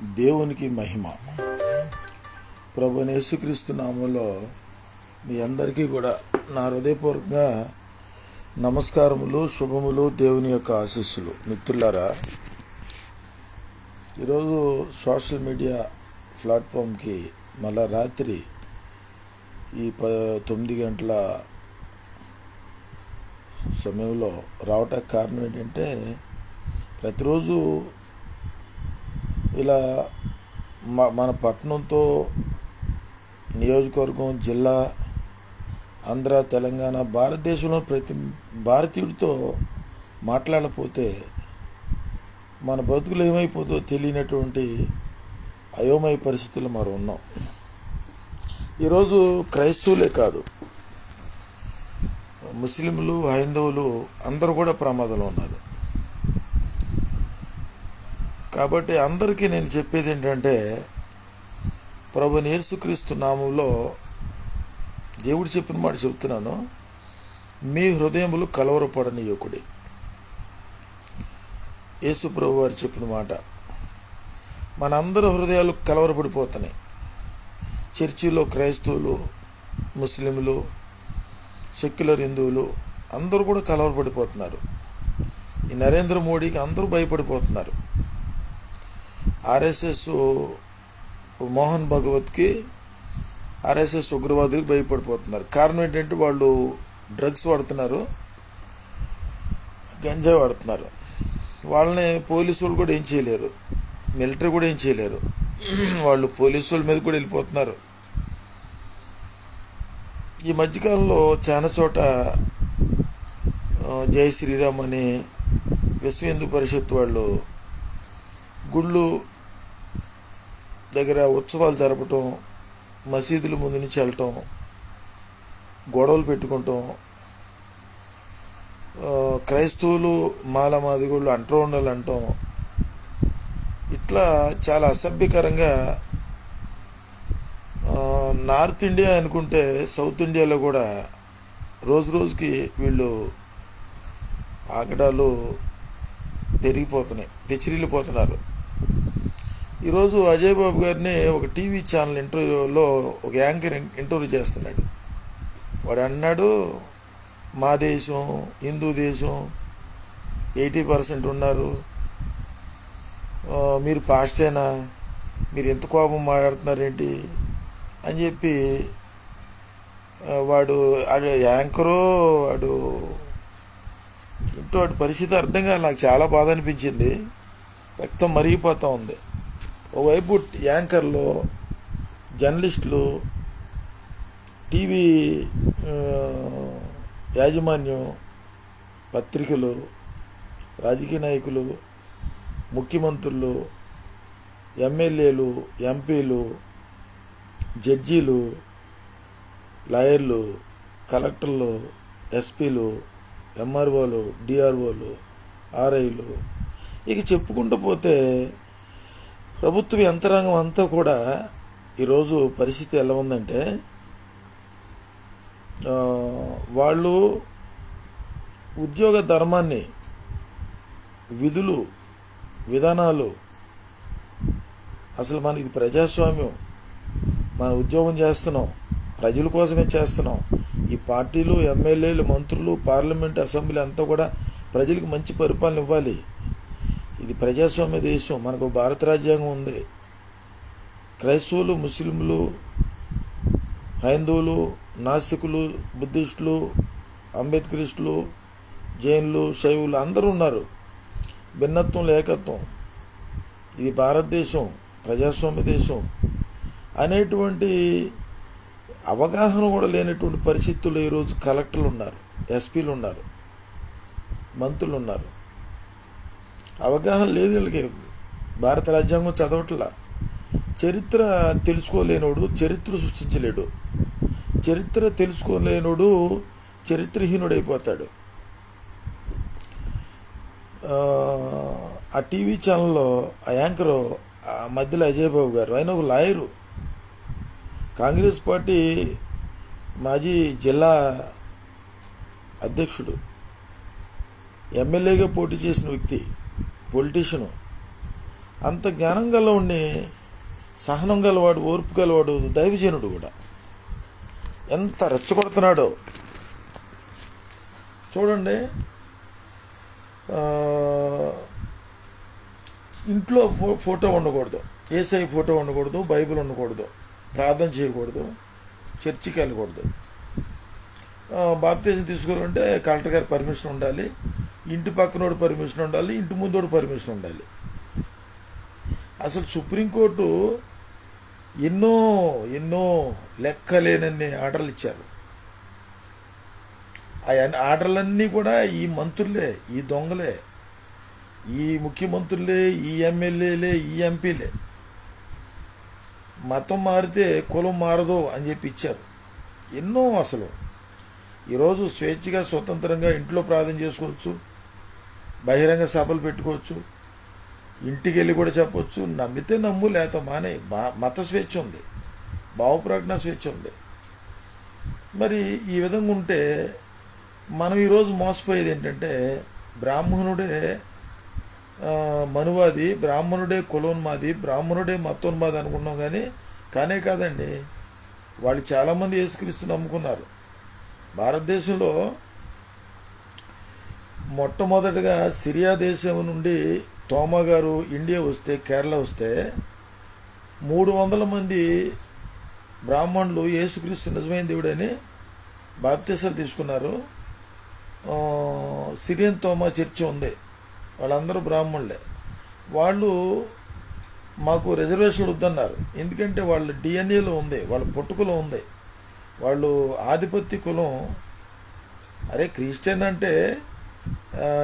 దేవునికి మహిమ. ప్రభువైన యేసుక్రీస్తు నామములో మీ అందరికీ కూడా నా హృదయపూర్వకంగా నమస్కారములు, శుభములు, దేవుని యొక్క ఆశీస్సులు. మిత్రులారా, ఈరోజు సోషల్ మీడియా ప్లాట్ఫామ్కి మళ్ళా రాత్రి ఈ 9 గంటల సమయంలో రావటానికి కారణం ఏంటంటే, ప్రతిరోజు ఇలా మన పట్టణంతో, నియోజకవర్గం, జిల్లా, ఆంధ్ర, తెలంగాణ, భారతదేశంలో ప్రతి భారతీయుడితో మాట్లాడకపోతే మన బతుకులు ఏమైపోతుందో తెలియనటువంటి అయోమయ పరిస్థితులు మనం ఉన్నాం. ఈరోజు క్రైస్తవులే కాదు, ముస్లింలు, హైందవులు అందరూ కూడా ప్రమాదంలో ఉన్నారు. కాబట్టి అందరికీ నేను చెప్పేది ఏంటంటే, ప్రభువైన యేసుక్రీస్తు నామములో దేవుడు చెప్పిన మాట చెప్తున్నాను. మీ హృదయములు కలవరపడనీయకుడి. యేసు ప్రభు వారు చెప్పిన మాట. మనందరి హృదయాలు కలవరపడిపోతున్నాయి. చర్చిలో క్రైస్తవులు, ముస్లింలు, సెక్యులర్ హిందువులు అందరూ కూడా కలవరపడిపోతున్నారు. ఈ నరేంద్ర మోడీకి అందరూ భయపడిపోతున్నారు. ఆర్ఎస్ఎస్ మోహన్ భగవత్కి, ఆర్ఎస్ఎస్ ఉగ్రవాదులకు భయపడిపోతున్నారు. కారణం ఏంటంటే, వాళ్ళు డ్రగ్స్ వాడుతున్నారు, గంజాయి వాడుతున్నారు. వాళ్ళని పోలీసులు కూడా ఏం చేయలేరు, మిలిటరీ కూడా ఏం చేయలేరు. వాళ్ళు పోలీసుల మీద కూడా వెళ్ళిపోతున్నారు. ఈ మధ్యకాలంలో చాలా చోట జై శ్రీరామ్ అని విశ్వ హిందూ పరిషత్ వాళ్ళు గుళ్ళు దగ్గర ఉత్సవాలు జరపటం, మసీదుల ముందు నుంచి వెళ్ళటం, గొడవలు పెట్టుకుంటాం, క్రైస్తవులు మాలమాదిగోళ్ళు అంటూ ఉండాలి అంటాం. ఇట్లా చాలా అసభ్యకరంగా నార్త్ ఇండియా అనుకుంటే సౌత్ ఇండియాలో కూడా రోజు రోజుకి వీళ్ళు ఆగడాలు పెరిగిపోతున్నాయి, పెచ్చిరిల్లిపోతున్నారు. ఈరోజు అజయ్ బాబు గారిని ఒక టీవీ ఛానల్ ఇంటర్వ్యూలో ఒక యాంకర్ ఇంటర్వ్యూ చేస్తున్నాడు. వాడు అన్నాడు, మా దేశం హిందూ దేశం 80% ఉన్నారు, మీరు పాస్టేనా, మీరు ఎంత కోపం మాట్లాడుతున్నారేంటి అని చెప్పి వాడు యాంకరో వాడు ఇంటో వాడి పరిస్థితి అర్థం కాదు. నాకు చాలా బాధ అనిపించింది. రక్తం మరిగిపోతూ ఉంది. ఓవైపు యాంకర్లు, జర్నలిస్టులు, టీవీ యాజమాన్యం, పత్రికలు, రాజకీయ నాయకులు, ముఖ్యమంత్రులు, ఎమ్మెల్యేలు, ఎంపీలు, జడ్జీలు, లాయర్లు, కలెక్టర్లు, ఎస్పీలు, ఎంఆర్ఓలు, డిఆర్ఓలు, ఆర్ఐలు, ఇక చెప్పుకుంటూ పోతే ప్రభుత్వ యంత్రాంగం అంతా కూడా ఈరోజు పరిస్థితి ఎలా ఉందంటే, వాళ్ళు ఉద్యోగ ధర్మాన్ని, విధులు, విధానాలు, అసలు మన ఇది ప్రజాస్వామ్యం, మన ఉద్యోగం చేస్తున్నాం, ప్రజల కోసమే చేస్తున్నాం. ఈ పార్టీలు, ఎమ్మెల్యేలు, మంత్రులు, పార్లమెంట్, అసెంబ్లీ అంతా కూడా ప్రజలకు మంచి పరిపాలన ఇవ్వాలి. ఇది ప్రజాస్వామ్య దేశం. మనకు భారత రాజ్యాంగం ఉంది. క్రైస్తవులు, ముస్లింలు, హైందువులు, నాస్తికులు, బుద్ధిస్టులు, అంబేద్కరిస్టులు, జైన్లు, శైవులు అందరూ ఉన్నారు. భిన్నత్వం, ఏకత్వం. ఇది భారతదేశం, ప్రజాస్వామ్య దేశం అనేటువంటి అవగాహన కూడా లేనటువంటి పరిస్థితుల్లో ఈరోజు కలెక్టర్లు ఉన్నారు, ఎస్పీలు ఉన్నారు, మంత్రులు ఉన్నారు. అవగాహన లేదు వీళ్ళకి. భారత రాజ్యాంగం చదవట్లా. చరిత్ర తెలుసుకోలేనోడు చరిత్ర సృష్టించలేడు. చరిత్ర తెలుసుకోలేనోడు చరిత్రహీనుడైపోతాడు. ఆ టీవీ ఛానల్లో ఆ యాంకరు మధ్యలో అజయ్ బాబు గారు, ఆయన ఒక లాయరు, కాంగ్రెస్ పార్టీ మాజీ జిల్లా అధ్యక్షుడు, ఎమ్మెల్యేగా పోటీ చేసిన వ్యక్తి, పొలిటీషియను. అంత జ్ఞానం గలవాడిని, సహనం గలవాడు, ఓర్పు గలవాడు, దైవజనుడు కూడా ఎంత రెచ్చగొడుతున్నాడో చూడండి. ఇంట్లో ఫోటో ఉండకూడదు, యేసయ్య ఫోటో ఉండకూడదు, బైబిల్ ఉండకూడదు, ప్రార్థన చేయకూడదు, చర్చికి వెళ్ళకూడదు. బాప్తిజం తీసుకోవాలంటే కలెక్టర్ గారి పర్మిషన్ ఉండాలి, ఇంటి పక్కనోడు పర్మిషన్ ఉండాలి, ఇంటి ముందోడు పర్మిషన్ ఉండాలి. అసలు సుప్రీంకోర్టు ఎన్నో ఎన్నో లెక్కలేనన్ని ఆర్డర్లు ఇచ్చారు. ఆ ఆర్డర్లన్నీ కూడా ఈ మంత్రులే, ఈ దొంగలే, ఈ ముఖ్యమంత్రులే, ఈ ఎమ్మెల్యేలే, ఈ ఎంపీలే మతం మారితే కులం మారదు అని చెప్పి ఇచ్చారు. ఎన్నో అసలు ఈరోజు స్వేచ్ఛగా స్వతంత్రంగా ఇంట్లో ప్రార్థన చేసుకోవచ్చు, బహిరంగ సభలు పెట్టుకోవచ్చు, ఇంటికి వెళ్ళి కూడా చెప్పవచ్చు, నమ్మితే నమ్ము లేత మానే. మత స్వేచ్ఛ ఉంది, భావప్రకటన స్వేచ్ఛ ఉంది. మరి ఈ విధంగా ఉంటే మనం ఈరోజు మోసపోయేది ఏంటంటే బ్రాహ్మణుడే మనువాది, బ్రాహ్మణుడే కులోన్మాది, బ్రాహ్మణుడే మతోన్మాది అనుకున్నాం. కానీ కానే కాదండి, వాళ్ళు చాలామంది యేసుక్రీస్తు నమ్ముకున్నారు. భారతదేశంలో మొట్టమొదటిగా సిరియా దేశం నుండి తోమా గారు ఇండియా వస్తే, కేరళ వస్తే 300 మంది బ్రాహ్మణులు యేసుక్రీస్తు నిజమైన దేవుడని బాప్తిసాలు తీసుకున్నారు. సిరియన్ తోమా చర్చి ఉంది, వాళ్ళందరూ బ్రాహ్మణులే. వాళ్ళు మాకు రిజర్వేషన్లు వద్దన్నారు. ఎందుకంటే వాళ్ళ డిఎన్ఏలో ఉంది, వాళ్ళ పుట్టుకలో ఉంది, వాళ్ళు ఆధిపత్య కులం. అరే క్రిస్టియన్ అంటే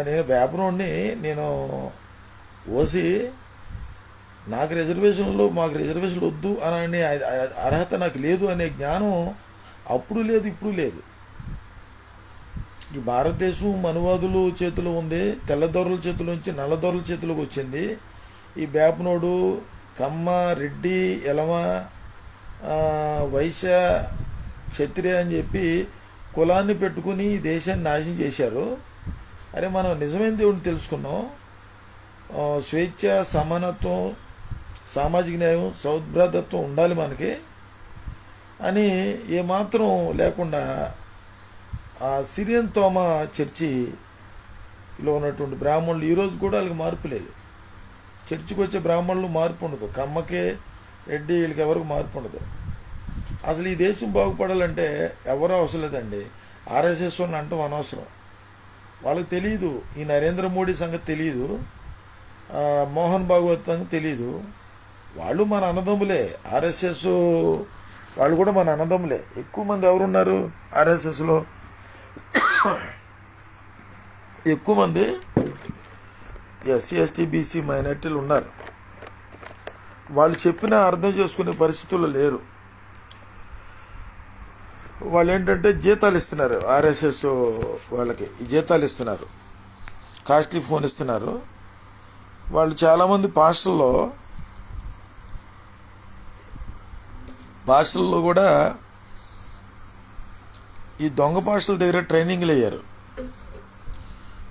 నేను వేపనోడిని, నేను ఓసి, నాకు రిజర్వేషన్లు, మాకు రిజర్వేషన్లు వద్దు అనే అర్హత నాకు లేదు అనే జ్ఞానం అప్పుడు లేదు, ఇప్పుడు లేదు. ఈ భారతదేశం మనువాదులు చేతిలో ఉంది, తెల్లదొరల చేతిలో నుంచి నల్లదొరల చేతిలోకి వచ్చింది. ఈ వేపనోడు, కమ్మ, రెడ్డి, ఎలమ, వైశ్య, క్షత్రియ అని చెప్పి కులాన్ని పెట్టుకుని దేశాన్ని నాశనం చేశారు. అరే మనం నిజమైన దేవుడిని తెలుసుకున్నాం. స్వేచ్ఛ, సమానత్వం, సామాజిక న్యాయం, సౌభ్రాతత్వం ఉండాలి మనకి అని ఏమాత్రం లేకుండా ఆ సిరియన్ తోమా చర్చిలో ఉన్నటువంటి బ్రాహ్మణులు ఈరోజు కూడా వాళ్ళకి మార్పు లేదు. చర్చికి వచ్చే బ్రాహ్మణులు మార్పు ఉండదు, కమ్మకే, రెడ్డి, వీళ్ళకి ఎవరికి మార్పు ఉండదు. అసలు ఈ దేశం బాగుపడాలంటే ఎవరూ అవసరం లేదండి, ఆర్ఎస్ఎస్ వాళ్ళని అంటాం అనవసరం. వాళ్ళకి తెలియదు ఈ నరేంద్ర మోడీ సంగతి తెలియదు, మోహన్ భాగవత్ సంగతి తెలియదు. వాళ్ళు మన అన్నదమ్ములే, ఆర్ఎస్ఎస్ వాళ్ళు కూడా మన అన్నదమ్ములే. ఎక్కువ మంది ఎవరున్నారు ఆర్ఎస్ఎస్లో? ఎక్కువ మంది ఎస్సీ, ఎస్టీ, బీసీ మైనార్టీలు ఉన్నారు. వాళ్ళు చెప్పినా అర్థం చేసుకునే పరిస్థితుల్లో లేరు. వాళ్ళు ఏంటంటే జీతాలు ఇస్తున్నారు, ఆర్ఎస్ఎస్ వాళ్ళకి జీతాలు ఇస్తున్నారు, కాస్ట్లీ ఫోన్ ఇస్తున్నారు. వాళ్ళు చాలామంది పాస్టర్లో కూడా ఈ దొంగ పాస్టర్ల దగ్గర ట్రైనింగ్లు అయ్యారు.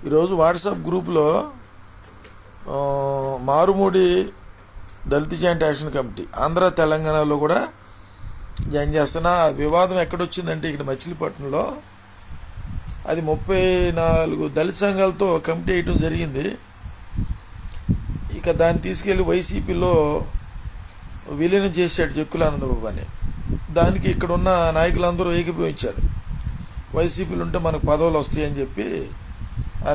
ఈరోజు వాట్సాప్ గ్రూప్లో మారుమూడి దళిత జాయింట్ యాక్షన్ కమిటీ ఆంధ్ర తెలంగాణలో కూడా జాయిన్ చేస్తున్నా. వివాదం ఎక్కడొచ్చిందంటే ఇక్కడ మచిలీపట్నంలో అది 34 దళిత సంఘాలతో కమిటీ వేయటం జరిగింది. ఇక దాన్ని తీసుకెళ్ళి వైసీపీలో విలీనం చేశాడు జక్కుల ఆనందబాబు అని. దానికి ఇక్కడ ఉన్న నాయకులందరూ ఏకీభవించారు. వైసీపీలు ఉంటే మనకు పదవులు వస్తాయని చెప్పి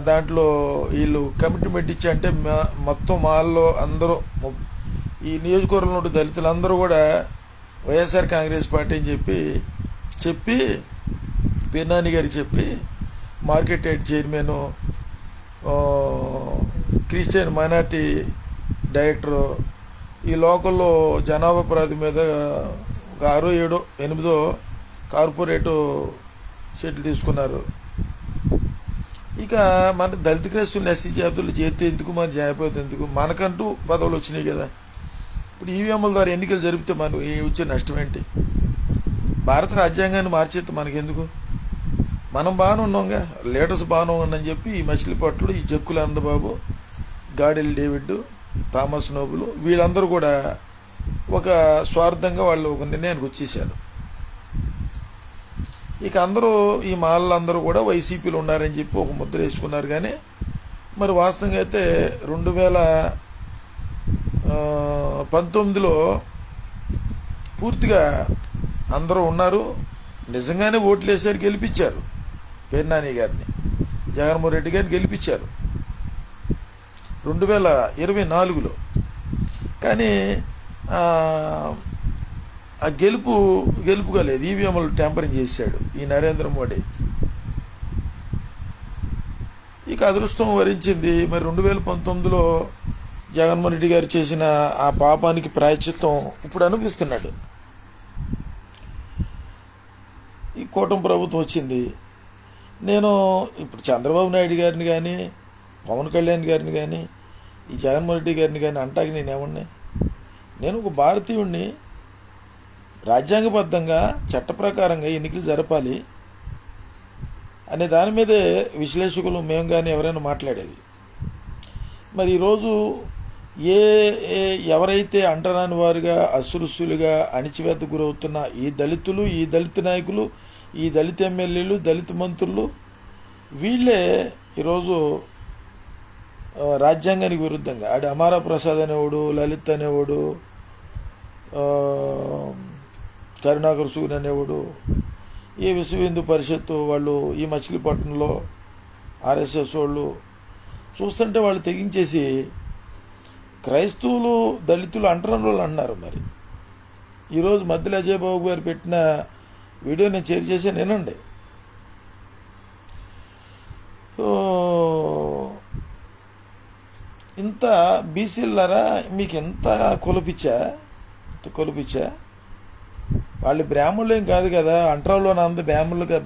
దాంట్లో వీళ్ళు కమిటీ పెట్టించి, అంటే మొత్తం మాల్లో అందరూ ఈ నియోజకవర్గంలో ఉండే దళితులందరూ కూడా వైఎస్ఆర్ కాంగ్రెస్ పార్టీ అని చెప్పి పీర్నాని గారికి చెప్పి market yard chairman, Christian minority director, ఈ లోకల్లో జనాభా ప్రాతి మీద ఒక 6, 7, 8 కార్పొరేటు షెడ్లు తీసుకున్నారు. ఇక మన దళిత క్రైస్తవులు ఎస్సీ జాబితాలు చేస్తే ఎందుకు, మన జాయిపోతే ఎందుకు, మనకంటూ పదవులు వచ్చినాయి కదా. ఇప్పుడు ఈవీఎంల ద్వారా ఎన్నికలు జరిపితే మనకు వచ్చే నష్టం ఏంటి? భారత రాజ్యాంగాన్ని మార్చేస్తే మనకెందుకు? మనం బాగానే ఉన్నాంగా, లీడర్స్ బాగానే ఉన్నామని చెప్పి ఈ మచిలీపట్నంలో ఈ జక్కుల ఆనందబాబు, గాడెల్ డేవిడ్, థామస్ నోబుల్ వీళ్ళందరూ కూడా ఒక స్వార్థంగా వాళ్ళు ఒక నిర్ణయానికి వచ్చేసారు. ఇక అందరూ ఈ మాళ్ళందరూ కూడా వైసీపీలో ఉన్నారని చెప్పి ఒక ముద్ర వేసుకున్నారు. కానీ మరి వాస్తవంగా అయితే 2019లో పూర్తిగా అందరూ ఉన్నారు. నిజంగానే ఓట్లు వేసారు, గెలిపించారు పేర్నాని గారిని, జగన్మోహన్ రెడ్డి గారిని గెలిపించారు 2024లో. కానీ ఆ గెలుపుగా లేదు, ఈవీఎంలు ట్యాంపరింగ్ చేశాడు ఈ నరేంద్ర మోడీ. ఇక అదృష్టం వరించింది. మరి 2019లో జగన్మోహన్ రెడ్డి గారు చేసిన ఆ పాపానికి ప్రాయశ్చిత్తం ఇప్పుడు అనిపిస్తున్నాడు. ఈ కూటమి ప్రభుత్వం వచ్చింది. నేను ఇప్పుడు చంద్రబాబు నాయుడు గారిని కానీ, పవన్ కళ్యాణ్ గారిని కానీ, ఈ జగన్మోహన్ రెడ్డి గారిని కానీ అంటాక నేనేమన్నా, నేను ఒక భారతీయుడిని, రాజ్యాంగబద్ధంగా చట్ట ప్రకారంగా ఎన్నికలు జరపాలి అనే దాని మీదే విశ్లేషకులు మేము కానీ ఎవరైనా మాట్లాడేది. మరి ఈరోజు ఎవరైతే అంటరాని వారుగా అసురుసులుగా అణిచివేత గురవుతున్న ఈ దళితులు, ఈ దళిత నాయకులు, ఈ దళిత ఎమ్మెల్యేలు, దళిత మంత్రులు, వీళ్ళే ఈరోజు రాజ్యాంగానికి విరుద్ధంగా అమారా ప్రసాద్ అనేవాడు, లలిత్ అనేవాడు, కరుణాకర్ సూర్య అనేవాడు, ఈ విశ్వ హిందూ పరిషత్తు వాళ్ళు, ఈ మచిలీపట్నంలో ఆర్ఎస్ఎస్ వాళ్ళు చూస్తుంటే వాళ్ళు తెగించేసి క్రైస్తవులు దళితులు అంటరాని వాళ్ళు అన్నారు. మరి ఈరోజు మధ్యలో అజయ్ బాబు గారు పెట్టిన వీడియో నేను షేర్ చేశాను, వినండి. ఇంత బీసీలారా మీకు ఎంత కొలిపించా వాళ్ళు బ్రాహ్మణులు ఏం కాదు కదా, అంటరాలో అంత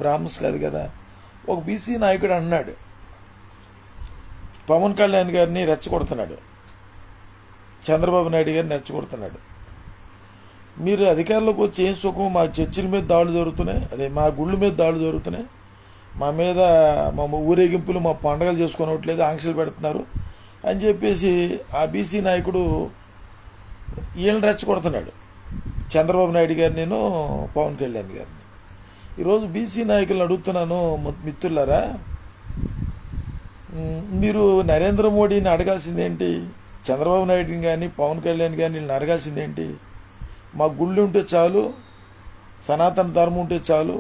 బ్రాహ్మణ్స్ కాదు కదా. ఒక బీసీ నాయకుడు అన్నాడు, పవన్ కళ్యాణ్ గారిని రెచ్చగొడుతున్నాడు, చంద్రబాబు నాయుడు గారిని రెచ్చగొడుతున్నాడు. మీరు అధికారంలోకి వచ్చి ఏం సుఖం, మా చర్చిల మీద దాడులు జరుగుతున్నాయి, అదే మా గుళ్ళ మీద దాడులు జరుగుతున్నాయి, మా మీద మా ఊరేగింపులు మా పండుగలు చేసుకోవట్లేదు, ఆంక్షలు పెడుతున్నారు అని చెప్పేసి ఆ బీసీ నాయకుడు వీళ్ళని రెచ్చగొడుతున్నాడు, చంద్రబాబు నాయుడు గారు, నేను పవన్ కళ్యాణ్ గారిని. ఈరోజు బీసీ నాయకులను అడుగుతున్నాను, మిత్రులారా, మీరు నరేంద్ర మోడీని అడగాల్సిందేంటి, చంద్రబాబు నాయుడుని కానీ పవన్ కళ్యాణ్ కానీ వీళ్ళని అడగాల్సిందేంటి? మా గుళ్ళు ఉంటే చాలు, సనాతన ధర్మం ఉంటే చాలు,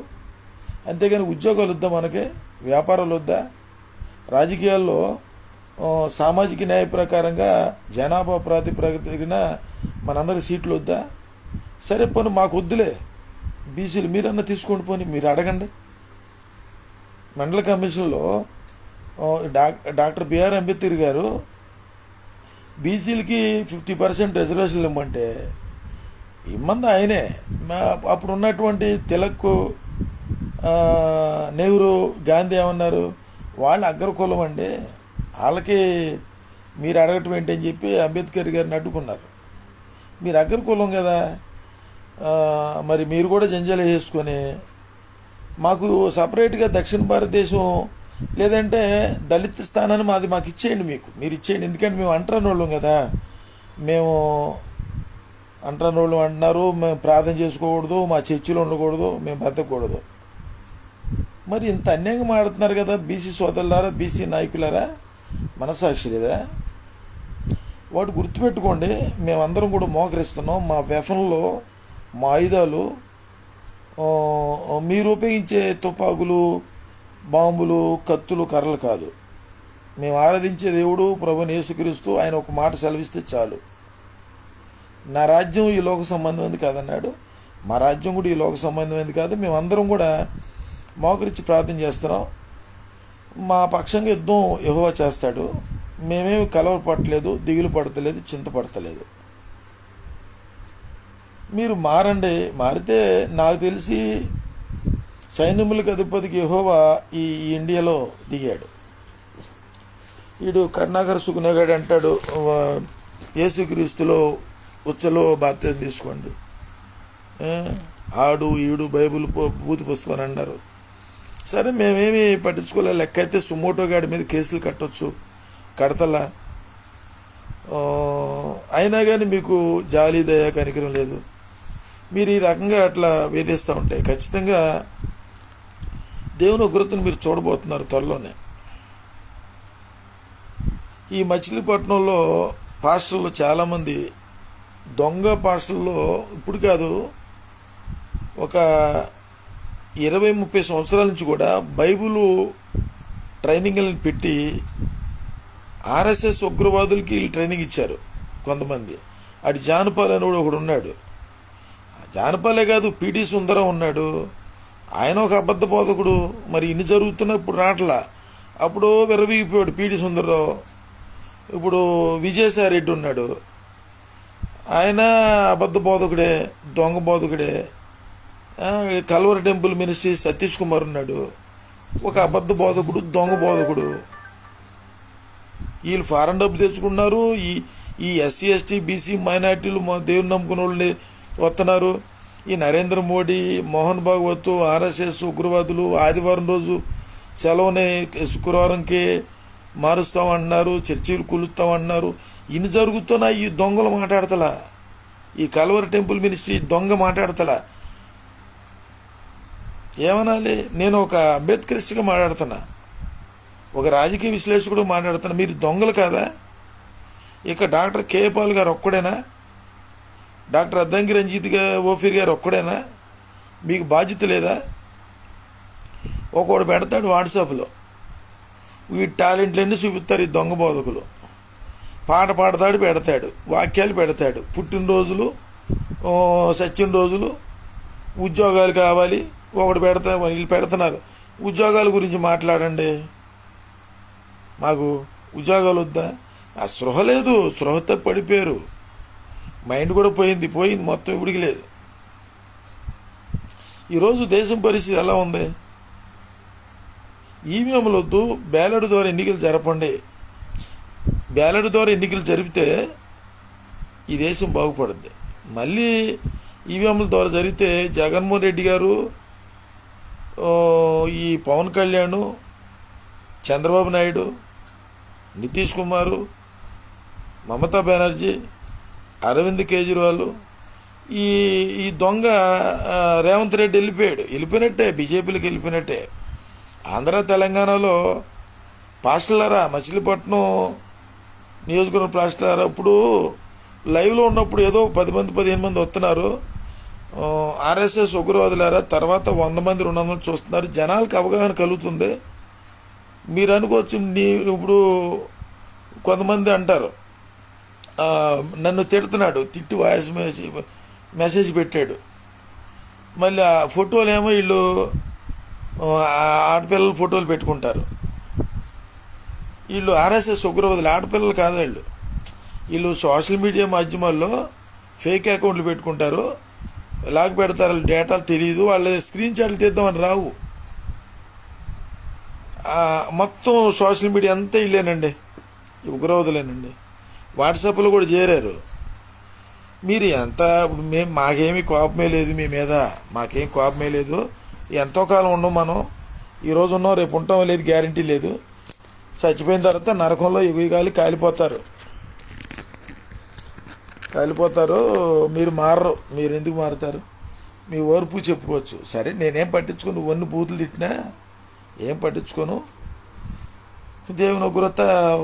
అంతేగాని ఉద్యోగాలు వద్దా, మనకి వ్యాపారాలు వద్దా, రాజకీయాల్లో సామాజిక న్యాయ ప్రకారంగా జనాభా ప్రాతిపదికన మనందరి సీట్లు వద్దా? సరే పోనీ మాకు వద్దులే, బీసీలు మీరన్నా తీసుకోండి, పోనీ మీరు అడగండి. మండల కమిషన్లో డాక్టర్ బిఆర్ అంబేద్కర్ గారు బీసీలకి 50% రిజర్వేషన్లు ఇమ్మంటే ఇమ్మంది ఆయనే. అప్పుడు ఉన్నటువంటి తిలక్, నెహ్రూ, గాంధీ ఏమన్నారు, వాళ్ళు అగ్రకులం అండి, వాళ్ళకి మీరు అడగటం ఏంటని చెప్పి అంబేద్కర్ గారిని అడ్డుకున్నారు. మీరు అగ్రకులం కదా, మరి మీరు కూడా జంజాలు వేసుకొని మాకు సపరేట్గా దక్షిణ భారతదేశం లేదంటే దళిత స్థానాన్ని మాకు ఇచ్చేయండి, మీరు ఇచ్చేయండి, ఎందుకంటే మేము అంటరాని వాళ్ళం కదా, మేము అంటరాని వాళ్ళు అంటున్నారు, మేము ప్రార్థన చేసుకోకూడదు, మా చర్చిలో ఉండకూడదు, మేము బతకూడదు. మరి ఇంత అన్యాయంగా మాడుతున్నారు కదా బీసీ సోదరులారా, బీసీ నాయకులారా, మనసాక్షి లేదా? వాటి గుర్తుపెట్టుకోండి, మేమందరం కూడా మోకరిస్తున్నాం. మా వెఫన్లో మా ఆయుధాలు మీరు ఉపయోగించే తుపాకులు, బాంబులు, కత్తులు, కర్రలు కాదు. మేము ఆరాధించే దేవుడు ప్రభువుని యేసుక్రీస్తు, ఆయన ఒక మాట సెలవిస్తే చాలు. నా రాజ్యం ఈ లోక సంబంధమైనది కాదన్నాడు, మా రాజ్యం కూడా ఈ లోక సంబంధమైనది కాదు. మేమందరం కూడా మోకరించి ప్రార్థన చేస్తున్నాం. మా పక్షంగా యుద్ధం యెహోవా చేస్తాడు. మేమేమి కలవరపడలేదు, దిగులు పడతలేదు, చింతపడతలేదు. మీరు మారండి. మారితే నాకు తెలిసి సైన్యములకు అధిపతికి యెహోవా ఈ ఇండియాలో దిగాడు. వీడు కరుణాకర్ సుగుణగాడు అంటాడు, యేసుక్రీస్తులో ఉచ్చలో బాప్తిజం తీసుకోండి, ఆడు ఈడు బైబిల్ భూతి పుస్తకం అన్నారు. సరే, మేమేమి పట్టించుకోలే. లెక్క అయితే సుమోటో గాడి మీద కేసులు కట్టొచ్చు, కడతలా. ఆ, అయినా కానీ మీకు జాలి దయ కనికరం లేదు. మీరు ఈ రకంగా అట్లా వేధిస్తూ ఉంటే ఖచ్చితంగా దేవుని ఉగ్రతను మీరు చూడబోతున్నారు త్వరలోనే. ఈ మచిలీపట్నంలో పాస్టర్లు చాలామంది దొంగ పాస్టర్లో ఇప్పుడు కాదు, ఒక 20-30 సంవత్సరాల నుంచి కూడా బైబిల్ ట్రైనింగ్లను పెట్టి ఆర్ఎస్ఎస్ ఉగ్రవాదులకి వీళ్ళు ట్రైనింగ్ ఇచ్చారు కొంతమంది. అటు జానపాల్ అని కూడా ఒకడు ఉన్నాడు. జానపాలే కాదు, పిటి సుందరం ఉన్నాడు, ఆయన ఒక అబద్ధ బోధకుడు. మరి ఇన్ని జరుగుతున్నప్పుడు రాట్లా, అప్పుడు విరవీగిపోయాడు పిటి సుందరరావు. ఇప్పుడు విజయసాయి రెడ్డి ఉన్నాడు, ఆయన అబద్ధ బోధకుడే, దొంగ బోధకుడే. కల్వర్ టెంపుల్ మినిస్ట్రీ సతీష్ కుమార్ ఉన్నాడు, ఒక అబద్ధ బోధకుడు, దొంగ బోధకుడు. వీళ్ళు ఫారెన్ డబ్బు తెచ్చుకున్నారు. ఈ ఎస్సీ ఎస్టీ బీసీ మైనార్టీలు దేవుని నమ్ముకున్న వాళ్ళని వస్తున్నారు. ఈ నరేంద్ర మోడీ, మోహన్ భాగవత్, ఆర్ఎస్ఎస్ ఉగ్రవాదులు ఆదివారం రోజు సెలవుని శుక్రవారంకి మారుస్తామంటున్నారు, చర్చీలు కూలుస్తామంటున్నారు. ఇన్ని జరుగుతున్నా ఈ దొంగలు మాట్లాడతలా, ఈ కల్వర్ టెంపుల్ మినిస్ట్రీ దొంగ మాట్లాడతలా. ఏమనాలి? నేను ఒక అంబేద్కరిస్ట్గా మాట్లాడుతున్నా, ఒక రాజకీయ విశ్లేషకుడు మాట్లాడుతున్నా. మీరు దొంగలు కాదా? ఇక డాక్టర్ కేఏ పాల్ గారు ఒక్కడేనా? డాక్టర్ అద్దంకి రంజిత్ ఓఫీర్ గారు ఒక్కడేనా? మీకు బాధ్యత లేదా? ఒకడు పెడతాడు వాట్సాప్లో, వీటి టాలెంట్లన్నీ చూపిస్తారు ఈ దొంగ బోధకులు. పాట పాడతాడు, పెడతాడు, వాక్యాలు పెడతాడు, పుట్టినరోజులు, సత్యం రోజులు, ఉద్యోగాలు కావాలి, ఒకడు వీళ్ళు పెడుతున్నారు. ఉద్యోగాల గురించి మాట్లాడండి, మాకు ఉద్యోగాలు వద్దా? ఆ స్పృహ లేదు, స్పృహతో పడిపోయారు, మైండ్ కూడా పోయింది మొత్తం ఇప్పటికి లేదు. ఈరోజు దేశం పరిస్థితి ఎలా ఉంది? ఈవీఎంలు వద్దు, బ్యాలెట్ ద్వారా ఎన్నికలు జరపండి. బ్యాలెట్ ద్వారా ఎన్నికలు జరిపితే ఈ దేశం బాగుపడుద్ది. మళ్ళీ ఈవీఎంల ద్వారా జరిగితే జగన్మోహన్ రెడ్డి గారు, ఈ పవన్ కళ్యాణ్, చంద్రబాబు నాయుడు, నితీష్ కుమారు, మమతా బెనర్జీ, అరవింద్ కేజ్రీవాల్, ఈ దొంగ రేవంత్ రెడ్డి వెళ్ళిపోయినట్టే, బీజేపీలోకి వెళ్ళిపోయినట్టే. ఆంధ్ర తెలంగాణలో పాస్టర్లారా, మచిలీపట్నం నియోజకవర్గం పాస్టర్లారా, ఇప్పుడు లైవ్లో ఉన్నప్పుడు ఏదో 10 మంది 15 మంది వస్తున్నారు, ఆర్ఎస్ఎస్ ఉగ్రవాదులారా, తర్వాత 100 మంది 200 మంది చూస్తున్నారు. జనాలకు అవగాహన కలుగుతుంది. మీరు అనుకోవచ్చు, ఇప్పుడు కొంతమంది అంటారు, నన్ను తిడుతున్నాడు, తిట్టి వాయిస్ మెసేజ్ పెట్టాడు. మళ్ళీ ఆ ఫోటోలు ఏమో వీళ్ళు ఆడపిల్లల ఫోటోలు పెట్టుకుంటారు. వీళ్ళు ఆర్ఎస్ఎస్ ఉగ్రవాదులు, ఆడపిల్లలు కాదు వీళ్ళు సోషల్ మీడియా మాధ్యమాల్లో ఫేక్ అకౌంట్లు పెట్టుకుంటారు, లాగ్ పెడతారు, వాళ్ళ డేటాలు తెలియదు, వాళ్ళ స్క్రీన్ షాట్లు తీద్దామని రావు. మొత్తం సోషల్ మీడియా అంతా ఇల్లేనండి, ఉగ్రవాదులేనండి. వాట్సాప్లో కూడా చేరారు. మీరు ఎంత, మాకేమీ కోపమే లేదు మీ మీద, మాకేం కోపమే లేదు. ఎంతో కాలం ఉన్నాం మనం, ఈరోజు ఉన్నాం, రేపు ఉంటాం లేదు గ్యారంటీ లేదు. చచ్చిపోయిన తర్వాత నరకంలో ఎగుగాలి కాలిపోతారు. మీరు మారరు. మీరు ఎందుకు మారుతారు? మీ ఓర్పు చెప్పుకోవచ్చు. సరే, నేనేం పట్టించుకోను, వన్ని బూతులు తిట్టినా ఏం పట్టించుకోను. దేవుని ఉగ్రత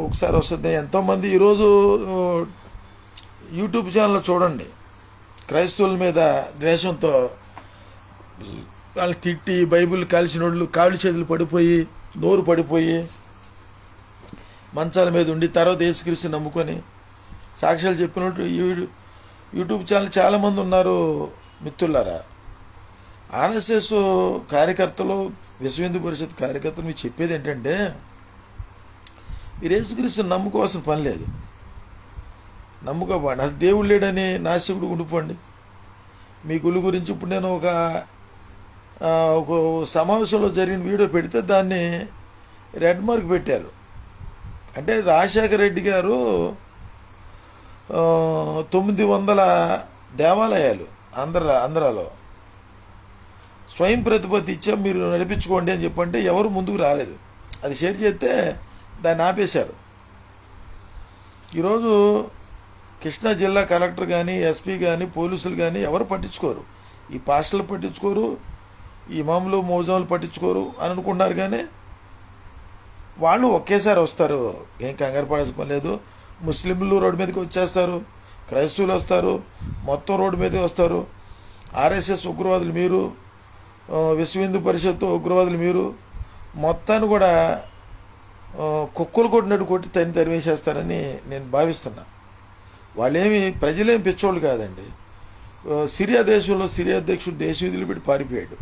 ఒకసారి వస్తుంది. ఎంతోమంది ఈరోజు యూట్యూబ్ ఛానల్ చూడండి, క్రైస్తవుల మీద ద్వేషంతో వాళ్ళు తిట్టి, బైబిల్ కాల్చిన వాళ్ళు కాళ్ళు చేతులు పడిపోయి, నోరు పడిపోయి, మంచాల మీద ఉండి తర్వాత యేసుక్రీస్తు నమ్ముకొని సాక్ష్యాలు చెప్పినట్టు యూట్యూబ్ ఛానల్ చాలామంది ఉన్నారు. మిత్రులారా, ఆర్ఎస్ఎస్ కార్యకర్తలు, విశ్వ హిందూ పరిషత్ కార్యకర్తలు మీకు చెప్పేది ఏంటంటే, మీరు యేసుక్రీస్తుని నమ్ముకోవాల్సిన పని లేదు. నమ్ముకోబండి, అది దేవుడు లేడని నాస్తికుడు ఉండిపోండి. మీ గుడి గురించి ఇప్పుడు నేను ఒక సమావేశంలో జరిగిన వీడియో పెడితే దాన్ని రెడ్ మార్క్ పెట్టారు. అంటే రాజశేఖర రెడ్డి గారు 900 దేవాలయాలు ఆంధ్రాలో స్వయం ప్రతిపత్తి ఇచ్చాం, మీరు నడిపించుకోండి అని చెప్పంటే ఎవరు ముందుకు రాలేదు. అది షేర్ చేస్తే దాన్ని ఆపేశారు. ఈరోజు కృష్ణా జిల్లా కలెక్టర్ కానీ, ఎస్పీ కానీ, పోలీసులు కానీ ఎవరు పట్టించుకోరు. ఈ పాస్టర్లు పట్టించుకోరు, ఈ ఇమాములు మౌజాములు పట్టించుకోరు అని అనుకుంటున్నారు. కానీ వాళ్ళు ఒకేసారి వస్తారు, ఏం కంగారు పడాల్సిన పని లేదు. ముస్లింలు రోడ్డు మీదకి వచ్చేస్తారు, క్రైస్తవులు వస్తారు, మొత్తం రోడ్డు మీదే వస్తారు. ఆర్ఎస్ఎస్ ఉగ్రవాదులు మీరు, విశ్వ హిందూ పరిషత్తు ఉగ్రవాదులు మీరు, మొత్తాన్ని కూడా కుక్కలు కొట్టినట్టు కొట్టి తరిమేసేస్తారని నేను భావిస్తున్నా. వాళ్ళేమి ప్రజలేమి పిచ్చోళ్ళు కాదండి. సిరియా దేశంలో సిరియా అధ్యక్షుడు దేశం వదిలిపెట్టి పారిపోయాడు.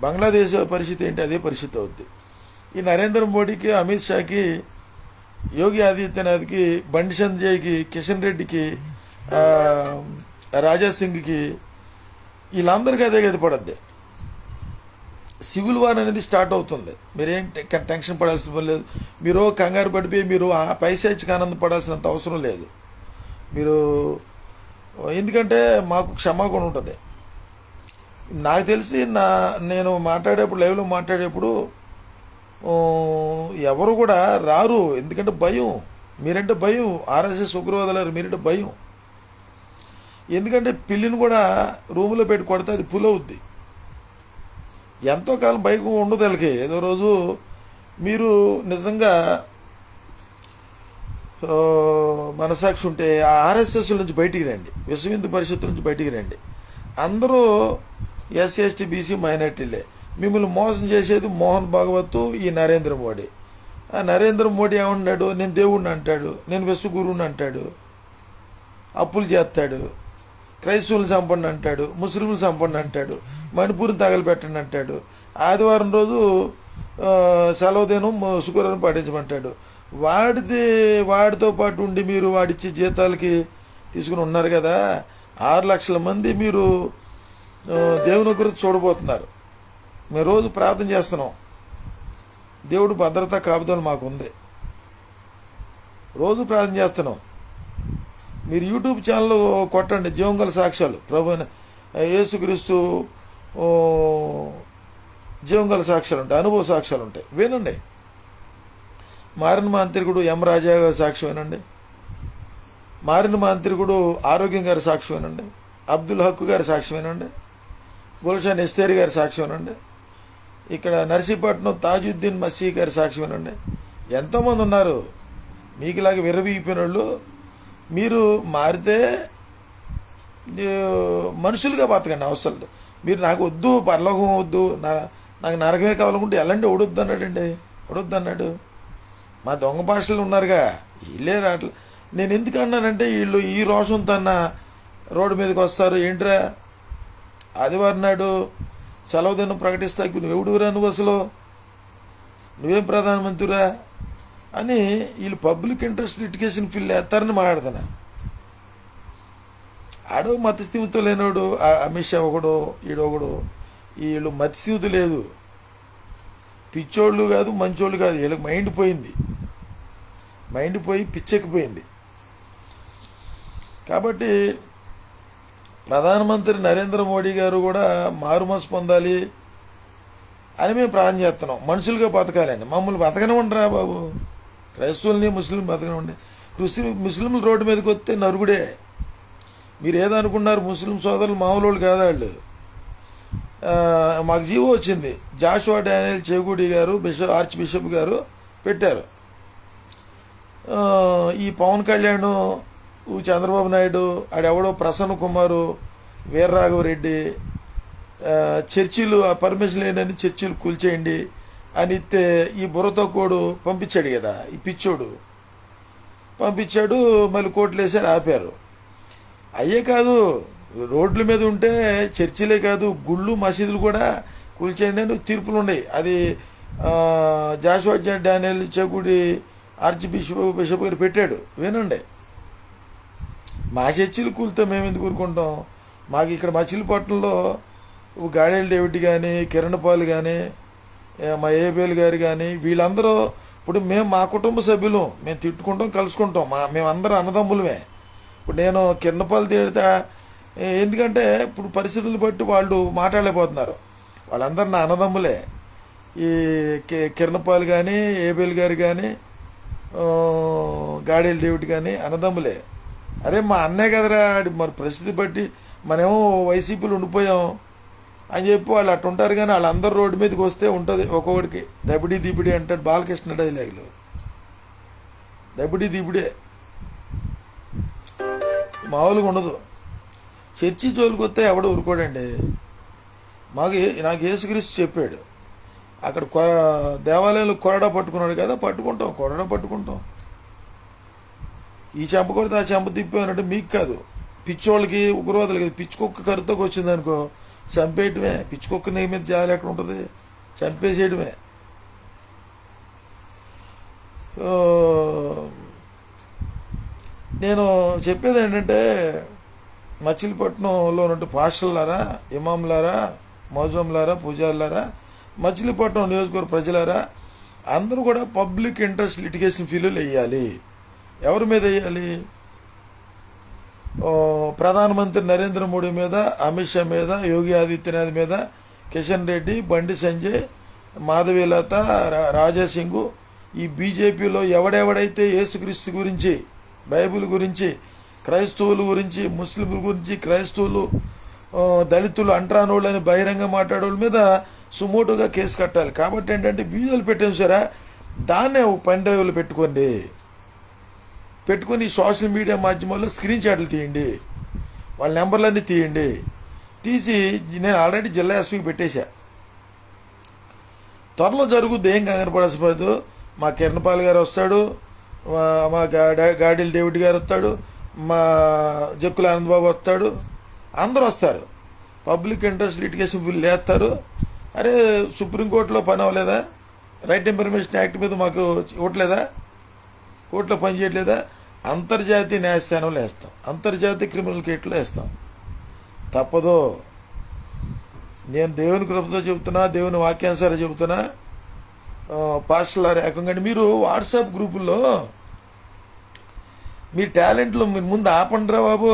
బంగ్లాదేశ్ పరిస్థితి ఏంటి, అదే పరిస్థితి అవుద్ది. ఈ నరేంద్ర మోడీకి, అమిత్ షాకి, యోగి ఆదిత్యనాథ్కి, బండి సంజయ్కి, కిషన్ రెడ్డికి, రాజా సింగ్కి, వీళ్ళందరికీ అదే గది పడద్ది. సివిల్ వార్ అనేది స్టార్ట్ అవుతుంది. మీరేం టెన్షన్ పడాల్సిన పని లేదు. మీరు కంగారు పడిపోయి మీరు ఆ పైశాచికి ఆనందపడాల్సినంత అవసరం లేదు. మీరు ఎందుకంటే మాకు క్షమాగుణం ఉంటుంది. నాకు తెలిసి నేను మాట్లాడేప్పుడు, లైవ్లో మాట్లాడేప్పుడు ఎవరు కూడా రారు. ఎందుకంటే భయం, మీరంటే భయం. ఆర్ఎస్ఎస్ ఉగ్రవాదులు మీరంటే భయం. ఎందుకంటే పిల్లిని కూడా రూములో పెట్టి కొడితే అది పులవుద్ది. ఎంతో కాలం బైక్ ఉండదు వాళ్ళకి. ఏదో రోజు మీరు నిజంగా మనసాక్షి ఉంటే ఆ ఆర్ఎస్ఎస్ నుంచి బయటికి రండి, విశ్వ హిందూ పరిషత్తు నుంచి బయటికి రండి. అందరూ ఎస్సీ ఎస్టీ బీసీ మైనార్టీలే. మిమ్మల్ని మోసం చేసేది మోహన్ భాగవత్, ఈ నరేంద్ర మోడీ. ఆ నరేంద్ర మోడీ ఏమంటున్నాడు, నేను దేవుడిని అంటాడు, నేను విశ్వగురువుని అంటాడు, అప్పులు చేస్తాడు, క్రైస్తవులు చంపండి అంటాడు, ముస్లింలు చంపండి అంటాడు, మణిపూర్ని తగలబెట్టండి అంటాడు, ఆదివారం రోజు సెలవు దినం శుక్రవారం పాటించమంటాడు. వాడితో పాటు ఉండి మీరు వాడిచ్చే జీతాలకి తీసుకుని ఉన్నారు కదా. 6 లక్షల మంది మీరు దేవుని గురించి చూడబోతున్నారు. మేము రోజు ప్రార్థన చేస్తున్నాం. దేవుడు భద్రత కాపుదలు మాకుంది, రోజు ప్రార్థన చేస్తున్నాం. మీరు యూట్యూబ్ ఛానల్ కొట్టండి, జీవంగల సాక్ష్యాలు, ప్రభు యేసుక్రీస్తు జీవంగల సాక్ష్యాలు ఉంటాయి, అనుభవ సాక్ష్యాలు ఉంటాయి, వినండి. మారిన మాంత్రికుడు ఎం రాజా గారి సాక్ష్యం వినండి. మారిన మాంత్రికుడు ఆరోగ్యం గారి సాక్ష్యం వినండి. అబ్దుల్ హక్కు గారి సాక్ష్యం వినండి. గుల్షన్ ఎస్తేరి గారి సాక్ష్యం వినండి. ఇక్కడ నర్సీపట్నం తాజుద్దీన్ మసీ గారి సాక్ష్యం వినండి. ఎంతోమంది ఉన్నారు మీకులాగా విర్రవీగిపోయిన వాళ్ళు. మీరు మారితే మనుషులుగా బతకండి. అవసరం మీరు నాకు వద్దు, పరలోకం వద్దు, నాకు నరకమే కావాలనుకుంటే ఎలాంటి ఒడొద్దు అన్నాడండి. ఒడొద్దు అన్నాడు. మా దొంగ భాషలు ఉన్నారుగా, వీళ్ళే రావట్లే. నేను ఎందుకు అన్నానంటే వీళ్ళు ఈ రోషంతో అన్న రోడ్డు మీదకి వస్తారు. ఏంట్రా ఆదివారం నాడు సెలవు దినం ప్రకటిస్తాకు నువ్వెవడురా, నువ్వు అసలు నువ్వేం ప్రధానమంత్రిరా అని వీళ్ళు పబ్లిక్ ఇంట్రెస్ట్ లిటిగేషన్ ఫిల్ వేస్తారని మాట్లాడుతున్నా. ఆడో మతస్థిమితం లేనివాడు అమిత్ షా ఒకడు, ఈడొకడు. వీళ్ళు మతస్థిమిత లేదు, పిచ్చోళ్ళు కాదు, మంచోళ్ళు కాదు. వీళ్ళకి మైండ్ పోయింది, మైండ్ పోయి పిచ్చెక్కిపోయింది. కాబట్టి ప్రధానమంత్రి నరేంద్ర మోడీ గారు కూడా మారుమనసు పొందాలి అని మేము ప్రార్థన చేస్తున్నాం. మనుషులుగా బతకాలని. మమ్మల్ని బతకనివ్వండిరా బాబు, క్రైస్తవుల్ని ముస్లిం బతకనివ్వండి. ముస్లింలు రోడ్డు మీదకి వస్తే నరుగుడే. మీరు ఏదనుకున్నారు, ముస్లిం సోదరులు మామూలు కాదు వాళ్ళు. మాకు జీవో వచ్చింది, జాషువా డానియల్ చేగూడి గారు, ఆర్చ్ బిషప్ గారు పెట్టారు. ఈ పవన్ కళ్యాణ్, చంద్రబాబు నాయుడు, ఆడెవడో ప్రసన్న కుమారు, వీర్రాఘవరెడ్డి చర్చిలు పర్మిషన్ లేనని చర్చిలు కూల్చేయండి అని ఇస్తే ఈ బుర్రతో కోడు పంపించాడు కదా, ఈ పిచ్చోడు పంపించాడు. మళ్ళీ కోట్లు వేసారు, ఆపారు. అయ్యే కాదు, రోడ్ల మీద ఉంటే చర్చిలే కాదు, గుళ్ళు మసీదులు కూడా కూల్చేయండి అని తీర్పులు ఉన్నాయి. అది జాషువా డానియల్ చేగూడి ఆర్చ్ బిషప్ గారు పెట్టాడు. వినండి. మా చర్చిలు కూలితే మేము ఎందుకు ఊరుకుంటాం? మాకు ఇక్కడ మచిలీపట్నంలో గాడేల్ డేవిడ్ కానీ, కిరణ్ పాల్ కానీ, మా ఏబేల్ గారు కానీ, వీళ్ళందరూ ఇప్పుడు మేము మా కుటుంబ సభ్యులు, మేము తిట్టుకుంటాం, కలుసుకుంటాం, మేమందరం అన్నదమ్ములమే. ఇప్పుడు నేను కిరణ్ పాల్ తిడితే ఎందుకంటే ఇప్పుడు పరిస్థితులు బట్టి వాళ్ళు మాట్లాడలేకపోతున్నారు. వాళ్ళందరూ నా అన్నదమ్ములే. ఈ కిరణ్ పాల్ కానీ, ఏబేల్ గారు కానీ, గాడేలు డేవిడ్ కానీ అన్నదమ్ములే. అరే మా అన్నయ్య కదరా, మరి పరిస్థితి బట్టి మనమేమో వైసీపీలో ఉండిపోయాం అని చెప్పి వాళ్ళు అట్టు ఉంటారు. కానీ వాళ్ళందరూ రోడ్డు మీదకి వస్తే ఉంటుంది ఒక్కొక్కడికి దబిడి దిబిడి అంటాడు బాలకృష్ణ డైలాగులు. దబిడి దిబిడే మామూలుగా ఉండదు. చర్చి జోలికి వస్తే ఎవడు ఊరుకోడండి. నాకు యేసుక్రీస్తు చెప్పాడు, అక్కడ దేవాలయంలో కొరడా పట్టుకున్నాడు కదా, కొరడా పట్టుకుంటాం. ఈ చెంప కొడితే ఆ చెంప తిప్పానంటే మీకు కాదు, పిచ్చోళ్ళకి ఉగ్రవాదులకి. పిచ్చి కుక్క కరుతోకి వచ్చింది అనుకో చంపేయటమే. పిచ్చి కుక్క నీ మీద జాలి ఎక్కడ ఉంటుంది, చంపేసేయడమే. నేను చెప్పేది ఏంటంటే, మచిలీపట్నంలో ఉన్నట్టు పాస్టర్లారా, ఇమాంలారా, మౌజంలారా, పూజారులారా, మచిలీపట్నం నియోజకవర్గ ప్రజలారా, అందరూ కూడా పబ్లిక్ ఇంట్రెస్ట్ లిటిగేషన్ ఫీలులు వేయాలి. ఎవరి మీద వేయాలి? ప్రధానమంత్రి నరేంద్ర మోడీ మీద, అమిత్ షా మీద, యోగి ఆదిత్యనాథ్ మీద, కిషన్ రెడ్డి, బండి సంజయ్, మాధవీలత, రాజాసింగ్, ఈ బీజేపీలో ఎవడెవడైతే యేసుక్రీస్తు గురించి, బైబిల్ గురించి, క్రైస్తవుల గురించి, ముస్లింల గురించి, క్రైస్తవులు, దళితులు, అంటరానోళ్ళని బహిరంగ మాట్లాడేవాళ్ళ మీద సుమోటుగా కేసు కట్టాలి. కాబట్టి ఏంటంటే వీడియోలు పెట్టాను సరే, దాన్నే పెన్ డ్రైవ్లు పెట్టుకొని సోషల్ మీడియా మాధ్యమాల్లో స్క్రీన్ షాట్లు తీయండి, వాళ్ళ నెంబర్లన్నీ తీసి నేను ఆల్రెడీ జిల్లా ఎస్పీకి పెట్టేశా. త్వరలో జరుగుద్ది, ఏం కంగారు పడాల్సిన పడదు. మా కిరణపాల్ గారు వస్తాడు, మా గాడీలు డేవిడ్ గారు వస్తాడు, మా జక్కుల ఆనందబాబు వస్తాడు, అందరూ వస్తారు. పబ్లిక్ ఇంట్రెస్ట్ లిటిగేషన్ బిల్ లేస్తారు. అరే సుప్రీంకోర్టులో పని అవ్వలేదా? రైట్ ఇన్ఫర్మేషన్ యాక్ట్ మీద మాకు ఇవ్వట్లేదా? కోర్టులో పని చేయట్లేదా? అంతర్జాతీయ న్యాయస్థానంలో వేస్తాం, అంతర్జాతీయ క్రిమినల్ కేసులో వేస్తాం. తప్పదు. నేను దేవుని కృపతో చెబుతున్నా, దేవుని వాక్యానుసారం చెబుతున్నా. పాస్టర్లారా, ఏకంగా మీరు వాట్సాప్ గ్రూపుల్లో మీ టాలెంట్లు ముందు ఆపండిరా బాబు.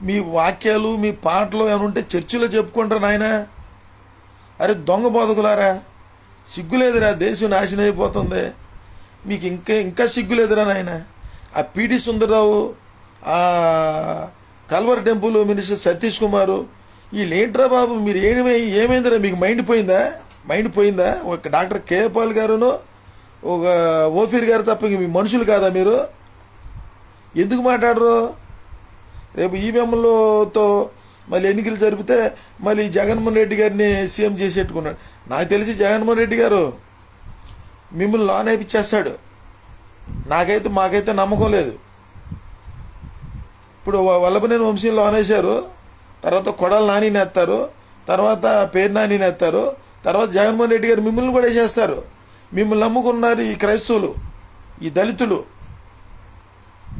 మీ వాక్యాలు, మీ పాటలు ఏమైనా ఉంటే చర్చిలో చెప్పుకుంటారా నాయన. అరే దొంగ బోధకులారా, సిగ్గులేదురా, దేశం నాశనం అయిపోతుంది. మీకు ఇంకా సిగ్గులేదురా నాయన. ఆ పిడి సుందరరావు, ఆ కల్వర్ టెంపుల్ మినిస్టర్ సతీష్ కుమారు, వీళ్ళేంట్రా బాబు, మీరు ఏమైందిరా? మీకు మైండ్ పోయిందా? ఒక డాక్టర్ కేపాల్ గారును, ఒక ఓఫీర్ గారు తప్ప మీ మనుషులు కాదా మీరు? ఎందుకు మాట్లాడరు? రేపు ఈవీఎంలతో మళ్ళీ ఎన్నికలు జరిపితే మళ్ళీ జగన్మోహన్ రెడ్డి గారిని సీఎం చేసేట్టుకున్నాడు. నాకు తెలిసి జగన్మోహన్ రెడ్డి గారు మిమ్మల్ని లోన్ అయిపించేస్తాడు. మాకైతే నమ్మకం లేదు. ఇప్పుడు వల్లభనేని వంశీని లోన్ వేశారు, తర్వాత కొడాలి నాని నేస్తారు, తర్వాత పేరు నాని నేస్తారు, తర్వాత జగన్మోహన్ రెడ్డి గారు మిమ్మల్ని కూడా వేసేస్తారు. మిమ్మల్ని నమ్ముకున్నారు ఈ క్రైస్తవులు, ఈ దళితులు.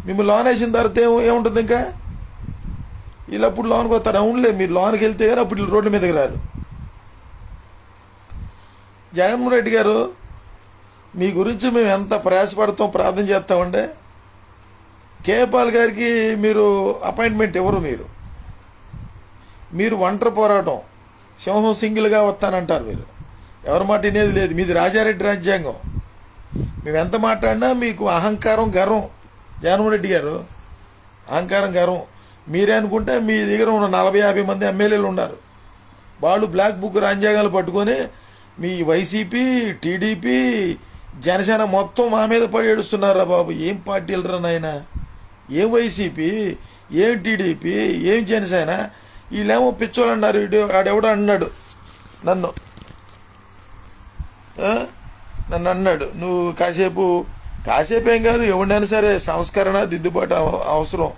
మిమ్మల్ని లోన్ వేసిన తర్వాత ఏముంటుంది? ఇంకా వీళ్ళు అప్పుడు లోన్కి వస్తారు. అవునులే, మీరు లోన్కి వెళ్తే కానీ అప్పుడు రోడ్డు మీదకి రారు. జగన్మోహన్ రెడ్డి గారు, మీ గురించి మేము ఎంత ప్రయాసపడతాం, ప్రార్థన చేస్తామంటే కేపాల్ గారికి మీరు అపాయింట్మెంట్ ఇవ్వరు. మీరు ఒంటరి పోరాటం, సింహం సింగిల్గా వస్తానంటారు. మీరు ఎవరి మాట వినేది లేదు. మీది రాజారెడ్డి రాజ్యాంగం. మేము ఎంత మాట్లాడినా మీకు అహంకారం, గర్వం. జగన్మోహన్ రెడ్డి గారు అహంకారం, గర్వం. మీరే అనుకుంటే మీ దగ్గర ఉన్న 40-50 మంది ఎమ్మెల్యేలు ఉన్నారు. వాళ్ళు బ్లాక్ బుక్ రాజ్యాంగాలు పట్టుకొని మీ వైసీపీ, టీడీపీ, జనసేన మొత్తం మా మీద పడి ఏడుస్తున్నారా బాబు. ఏం పార్టీలరా నాయన? ఏం వైసీపీ, ఏం టీడీపీ, ఏం జనసేన? వీళ్ళేమో పిచ్చోళ్ళు అన్నారు. ఆడెవడో అన్నాడు నన్ను అన్నాడు, నువ్వు కాసేపు ఏం కాదు, ఎవడైనా సరే సంస్కరణ, దిద్దుబాటు అవసరం.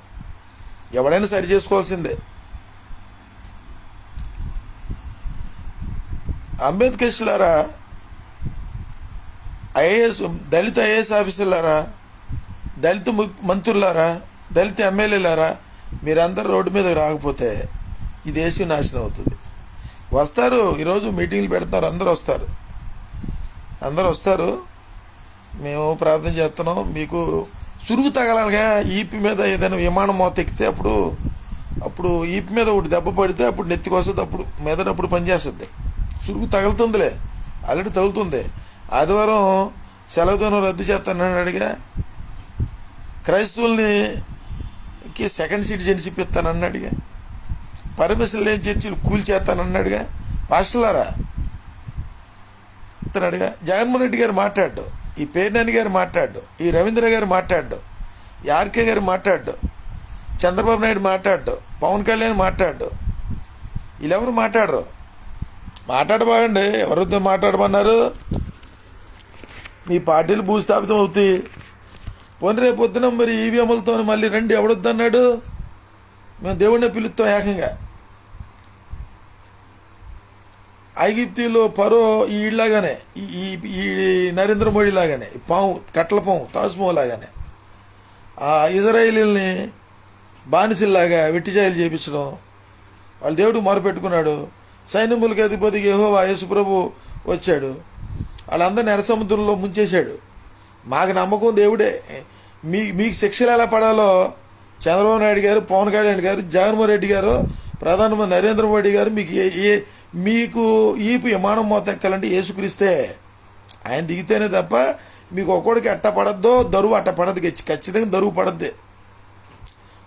ఎవడైనా సరి చేసుకోవాల్సిందే. అంబేద్కర్లారా, దళిత ఐఏఎస్ ఆఫీసర్లారా, దళిత మంత్రులారా, దళిత ఎమ్మెల్యేలారా, మీరందరూ రోడ్డు మీద రాకపోతే ఈ దేశం నాశనం అవుతుంది. వస్తారు, ఈరోజు మీటింగ్లు పెడతారు, అందరూ వస్తారు. మేము ప్రార్థన చేస్తున్నాం. మీకు సురుగు తగలాలిగా. ఈపి మీద ఏదైనా విమానం మోత ఎక్కితే అప్పుడు ఈపి మీద ఒకటి దెబ్బ పడితే అప్పుడు నెత్తికి వస్తుంది, అప్పుడు మెదడు పనిచేస్తుంది. సురుగు తగులుతుందిలే, ఆల్రెడీ తగులుతుంది. ఆదివారం సెలవుదినం రద్దు చేస్తానన్నాడుగా. క్రైస్తవుల్ని సెకండ్ సిటిజన్షిప్ ఇస్తానన్నాడుగా. పర్మిషన్ లేని చర్చిలు కూల్చేస్తానన్నాడుగా. పాస్టర్లారా ఇస్తున్నాడుగా. జగన్మోహన్ రెడ్డి గారు మాట్లాడు, ఈ పేర్నాని గారు మాట్లాడు, ఈ రవీంద్ర గారు మాట్లాడు, ఈ ఆర్కే గారు మాట్లాడు, చంద్రబాబు నాయుడు మాట్లాడు, పవన్ కళ్యాణ్ మాట్లాడు. వీళ్ళెవరు మాట్లాడరు. మాట్లాడబాగండి. ఎవరితో మాట్లాడమన్నారు? మీ పార్టీలు భూస్థాపితం అవుతాయి. పోనీ రేపు పొద్దున మరి ఈవీఎంలతో మళ్ళీ రండి ఎవడొద్దన్నాడు? మేము దేవుడిని పిలుస్తాం ఏకంగా. ఐగిప్తిలో పరో ఈలాగానే, ఈ నరేంద్ర మోడీ లాగానే, పాము కట్ల పాము తాసుమో లాగానే ఆ ఇజ్రాయేలీల్ని బానిసల్లాగా వెట్టిచాయలు చేయించడం. వాళ్ళ దేవుడు మొరపెట్టుకున్నాడు. సైన్యములకి అధిపతికి యెహోవా యేసుప్రభు వచ్చాడు, వాళ్ళందరినీ ఎర్ర సముద్రంలో ముంచేశాడు. మాకు నమ్మకం దేవుడే. మీకు శిక్షలు ఎలా పడాలో చంద్రబాబు నాయుడు గారు, పవన్ కళ్యాణ్ గారు, జగన్మోహన్ రెడ్డి గారు, ప్రధానమంత్రి నరేంద్ర మోడీ గారు మీకు ఈపు విమానం మోత ఎక్కాలంటే యేసుక్రీస్తే ఆయన దిగితేనే తప్ప మీకు ఒక్కొక్కడికి అట్ట పడద్దో దరువు అట్ట పడదు. ఖచ్చితంగా దరువు పడద్ది.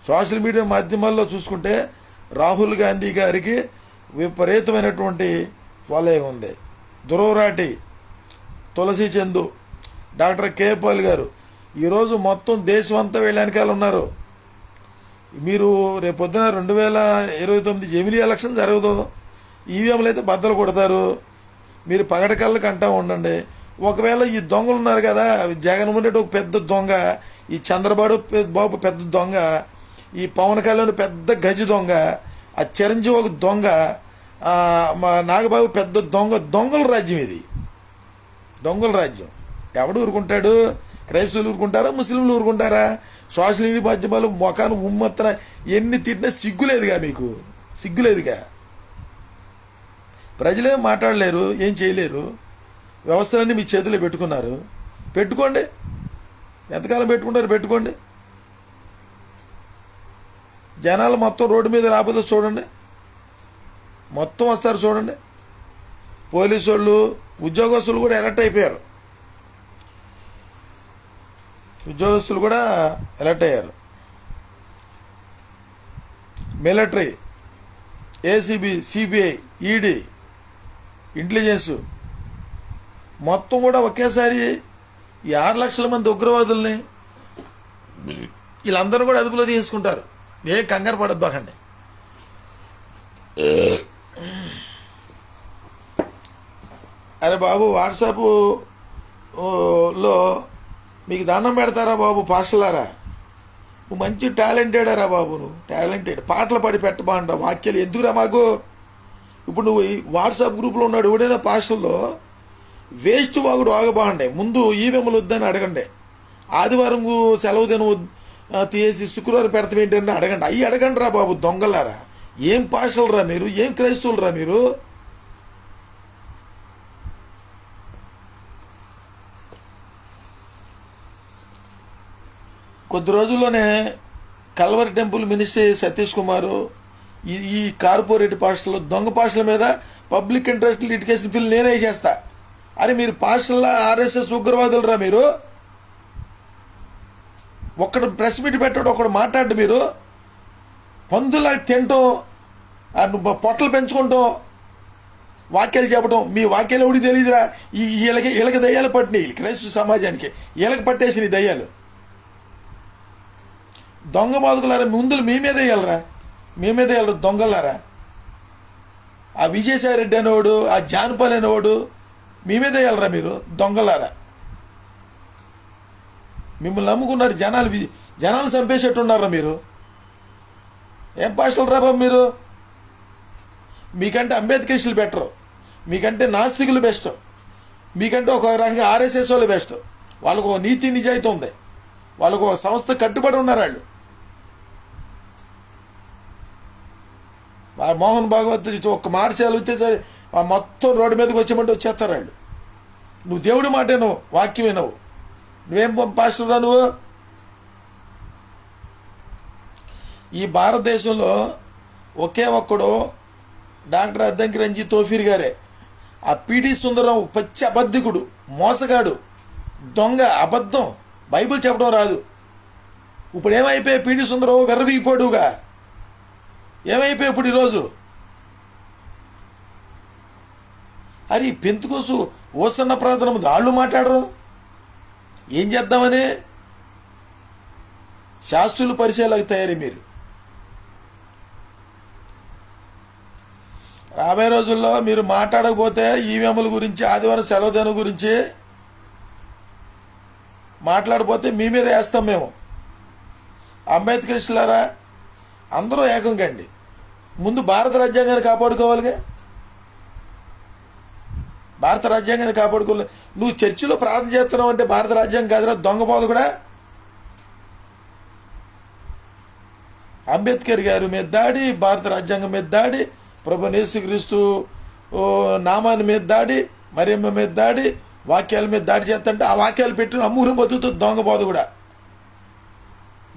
సోషల్ మీడియా మాధ్యమాల్లో చూసుకుంటే రాహుల్ గాంధీ గారికి విపరీతమైనటువంటి ఫాలోయింగ్ ఉంది. దురవరాటి తులసి చందు, డాక్టర్ కే పాల్ గారు ఈరోజు మొత్తం దేశం అంతా వీళ్ళ వెనకాల ఉన్నారు. మీరు రేపొద్దున 2029 జమిలీ ఎలక్షన్ జరగదు. ఈవీఎంలు అయితే బద్దలు కొడతారు. మీరు పగడకళ్ళకి అంటా ఉండండి. ఒకవేళ ఈ దొంగలు ఉన్నారు కదా, జగన్మోహన్ రెడ్డి ఒక పెద్ద దొంగ, ఈ చంద్రబాబు పెద్ద దొంగ, ఈ పవన్ కళ్యాణ్ పెద్ద గజ దొంగ, ఆ చిరంజీవి ఒక దొంగ, మా నాగబాబు పెద్ద దొంగ. దొంగల రాజ్యం ఇది, దొంగల రాజ్యం. ఎవడు ఊరుకుంటాడు? క్రైస్తవులు ఊరుకుంటారా? ముస్లింలు ఊరుకుంటారా? సోషల్ మీడియా మాధ్యమాలు మొఖాన్ని ఉమ్మత్తన ఎన్ని తిట్టినా సిగ్గులేదుగా, మీకు సిగ్గులేదుగా. ప్రజలేం మాట్లాడలేరు, ఏం చేయలేరు. వ్యవస్థలన్నీ మీ చేతిలో పెట్టుకున్నారు. పెట్టుకోండి, ఎంతకాలం పెట్టుకుంటారు పెట్టుకోండి. జనాలు మొత్తం రోడ్డు మీద రాబోతే చూడండి, మొత్తం వస్తారు చూడండి. పోలీసు వాళ్ళు, ఉద్యోగస్తులు కూడా అలర్ట్ అయిపోయారు. ఉద్యోగస్తులు కూడా అలర్ట్ అయ్యారు. Military, ACB, CBI, ED, intelligence మొత్తం కూడా ఒకేసారి ఈ 6 లక్షల మంది ఉగ్రవాదుల్ని వీళ్ళందరూ కూడా అదుపులో తీసుకుంటారు. ఏం కంగారు పడద్దు బాకండి. అరే బాబు, వాట్సాప్లో మీకు దండం పెడతారా బాబు? పాస్టర్లారా, నువ్వు మంచి టాలెంటెడారా బాబు, నువ్వు టాలెంటెడ్. పాటలు పాడి పెట్టబాండ వాక్యాలు ఎందుకురా మాకు? ఇప్పుడు నువ్వు ఈ వాట్సాప్ గ్రూప్లో ఉన్నాడు ఎవడైనా పాస్టర్లో వేస్ట్ వాగుడు ఆగబాండే. ముందు ఈవీఎంలు వద్దని అడగండి. ఆదివారం సెలవు దినం తీసి శుక్రవారం పెడతాం ఏంటని అడగండి. అవి అడగండి రా బాబు దొంగలారా. ఏం పాస్టర్లు రా మీరు? ఏం క్రైస్తవులు రా మీరు? కొద్ది రోజుల్లోనే కల్వరి టెంపుల్ మినిస్ట్రీ సతీష్ కుమారు, ఈ కార్పొరేట్ పాస్టర్లు, దొంగ పాస్టర్ల మీద పబ్లిక్ ఇంట్రెస్ట్ లిటిగేషన్ బిల్ నేనే చేస్తా. అరే మీరు పాస్టర్ల ఆర్ఎస్ఎస్ ఉగ్రవాదులు రా మీరు. ఒక్కడు ప్రెస్ మీట్ పెట్టాడు, ఒకడు మాట్లాడు. మీరు పందులా తినటం, పొట్టలు పెంచుకుంటాం, వాక్యాలు చెప్పడం. మీ వాక్యాలు ఎవడికి తెలియదురా. వీళ్ళకి దయ్యాలు పట్టినాయి, క్రైస్తవ సమాజానికి వీళ్ళకి పట్టేసినాయి దయ్యాలు. దొంగ బాదుకులారా, ముందులు మీ మీద వేయాలరా, మీ మీద వేయాలరా దొంగలారా. ఆ విజయసాయి రెడ్డి అనేవాడు, ఆ జాన్పాల్ అనేవాడు మీ మీద వేయాలరా మీరు దొంగలారా. మిమ్మల్ని నమ్ముకున్నారు జనాలు చంపేసేట్టున్నారా మీరు. ఏం పాస్టర్లు రా బాబు మీరు? మీకంటే అంబేద్కరిస్టులు బెటరు, మీకంటే నాస్తికులు బెస్ట్, మీకంటే ఒక రకంగా ఆర్ఎస్ఎస్ వాళ్ళు బెస్ట్. వాళ్ళకు ఒక నీతి నిజాయితీ ఉంది, వాళ్ళకు ఒక సంస్థ కట్టుబడి ఉన్నారు. వాళ్ళు మోహన్ భాగవత్ ఒక్క మాట చదివితే సరే మొత్తం రోడ్డు మీదకి వచ్చేమంటే వచ్చేస్తారు వాళ్ళు. నువ్వు దేవుడి మాట వినవు, వాక్యం వినవు. నువ్వేం పాస్టర్ రా నువ్వు? ఈ భారతదేశంలో ఒకే ఒక్కడు డాక్టర్ అద్దంకి రంజీ తోఫీర్ గారే. ఆ పిడి సుందరం పచ్చి అబద్ధికుడు, మోసగాడు, దొంగ, అబద్ధం, బైబిల్ చెప్పడం రాదు. ఇప్పుడు ఏమైపోయాయి? పీడి సుందరరావు గర్రవీగిపోడుగా ఏమైపోయాయి ఇప్పుడు ఈరోజు? అది పెంతుకోసు ఓసన్న ప్రార్థన వాళ్ళు మాట్లాడరు. ఏం చేద్దామని శాస్త్రులు పరిచయాలకు తయారీ మీరు. రాబోయే రోజుల్లో మీరు మాట్లాడకపోతే ఈవీఎంల గురించి, ఆదివారం సెలవు దినం గురించి మాట్లాడకపోతే మీ మీద వేస్తాం మేము. అంబేద్కరిస్టులారా, అందరూ ఏకం కండి. ముందు భారత రాజ్యాంగాన్ని కాపాడుకోవాలిగా. భారత రాజ్యాంగాన్ని కాపాడుకోవాలి. నువ్వు చర్చిలో ప్రార్థన చేస్తున్నావు అంటే భారత రాజ్యాంగం కాదురా, దొంగపోదు కూడా. అంబేద్కర్ గారి మీద దాడి, భారత రాజ్యాంగం మీద దాడి, ప్రభు యేసుక్రీస్తు నామాన్ని మీద దాడి, మరియమ్మ మీద దాడి, వాక్యాల మీద దాడి చేస్తుంటే ఆ వాక్యాలు పెట్టి అమూహం బతుకుతుంది దొంగపోదు కూడా.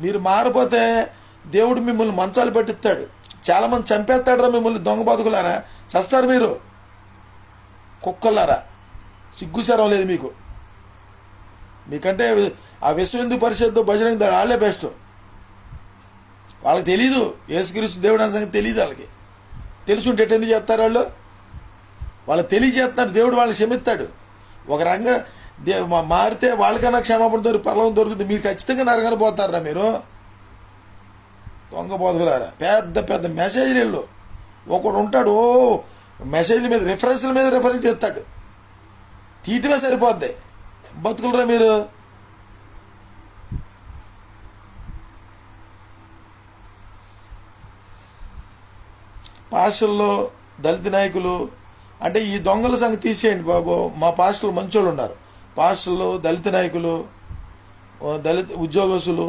మీరు మారిపోతే దేవుడు మిమ్మల్ని మంచాలు పట్టిస్తాడు. చాలామంది చంపేస్తాడరా మిమ్మల్ని, దొంగ బతుకులారా, చస్తారు మీరు. కుక్కలారా, సిగ్గుసరం లేదు మీకు. మీకంటే ఆ విశ్వ హిందూ పరిషత్తు, బజరంగ దళ వాళ్ళే బెస్ట్. వాళ్ళకి తెలీదు యేసుక్రీస్తు దేవుడు అనే సంగతి తెలియదు. వాళ్ళకి తెలుసుంటే ఎందుకు చేస్తారు వాళ్ళు? వాళ్ళకి తెలియజేస్తున్నారు, దేవుడు వాళ్ళని క్షమిస్తాడు. ఒక రంగా మారితే వాళ్ళకన్నా క్షమాపణ పర్లోకం దొరుకుతుంది. మీరు ఖచ్చితంగా నరకన పోతారా మీరు, దొంగ బోధకులారా. పెద్ద పెద్ద మెసేజ్లు ఒకడు ఉంటాడు, మెసేజ్ల మీద రిఫరెన్స్ల మీద రిఫరెన్స్ చేస్తాడు, తీయటమే సరిపోద్ది. బతుకులరా మీరు. పాస్టర్లో దళిత నాయకులు అంటే ఈ దొంగల సంగతి తీసేయండి బాబు. మా పాస్టర్లు మంచోళ్ళు ఉన్నారు. పాస్టర్లు, దళిత నాయకులు, దళిత ఉద్యోగస్తులు,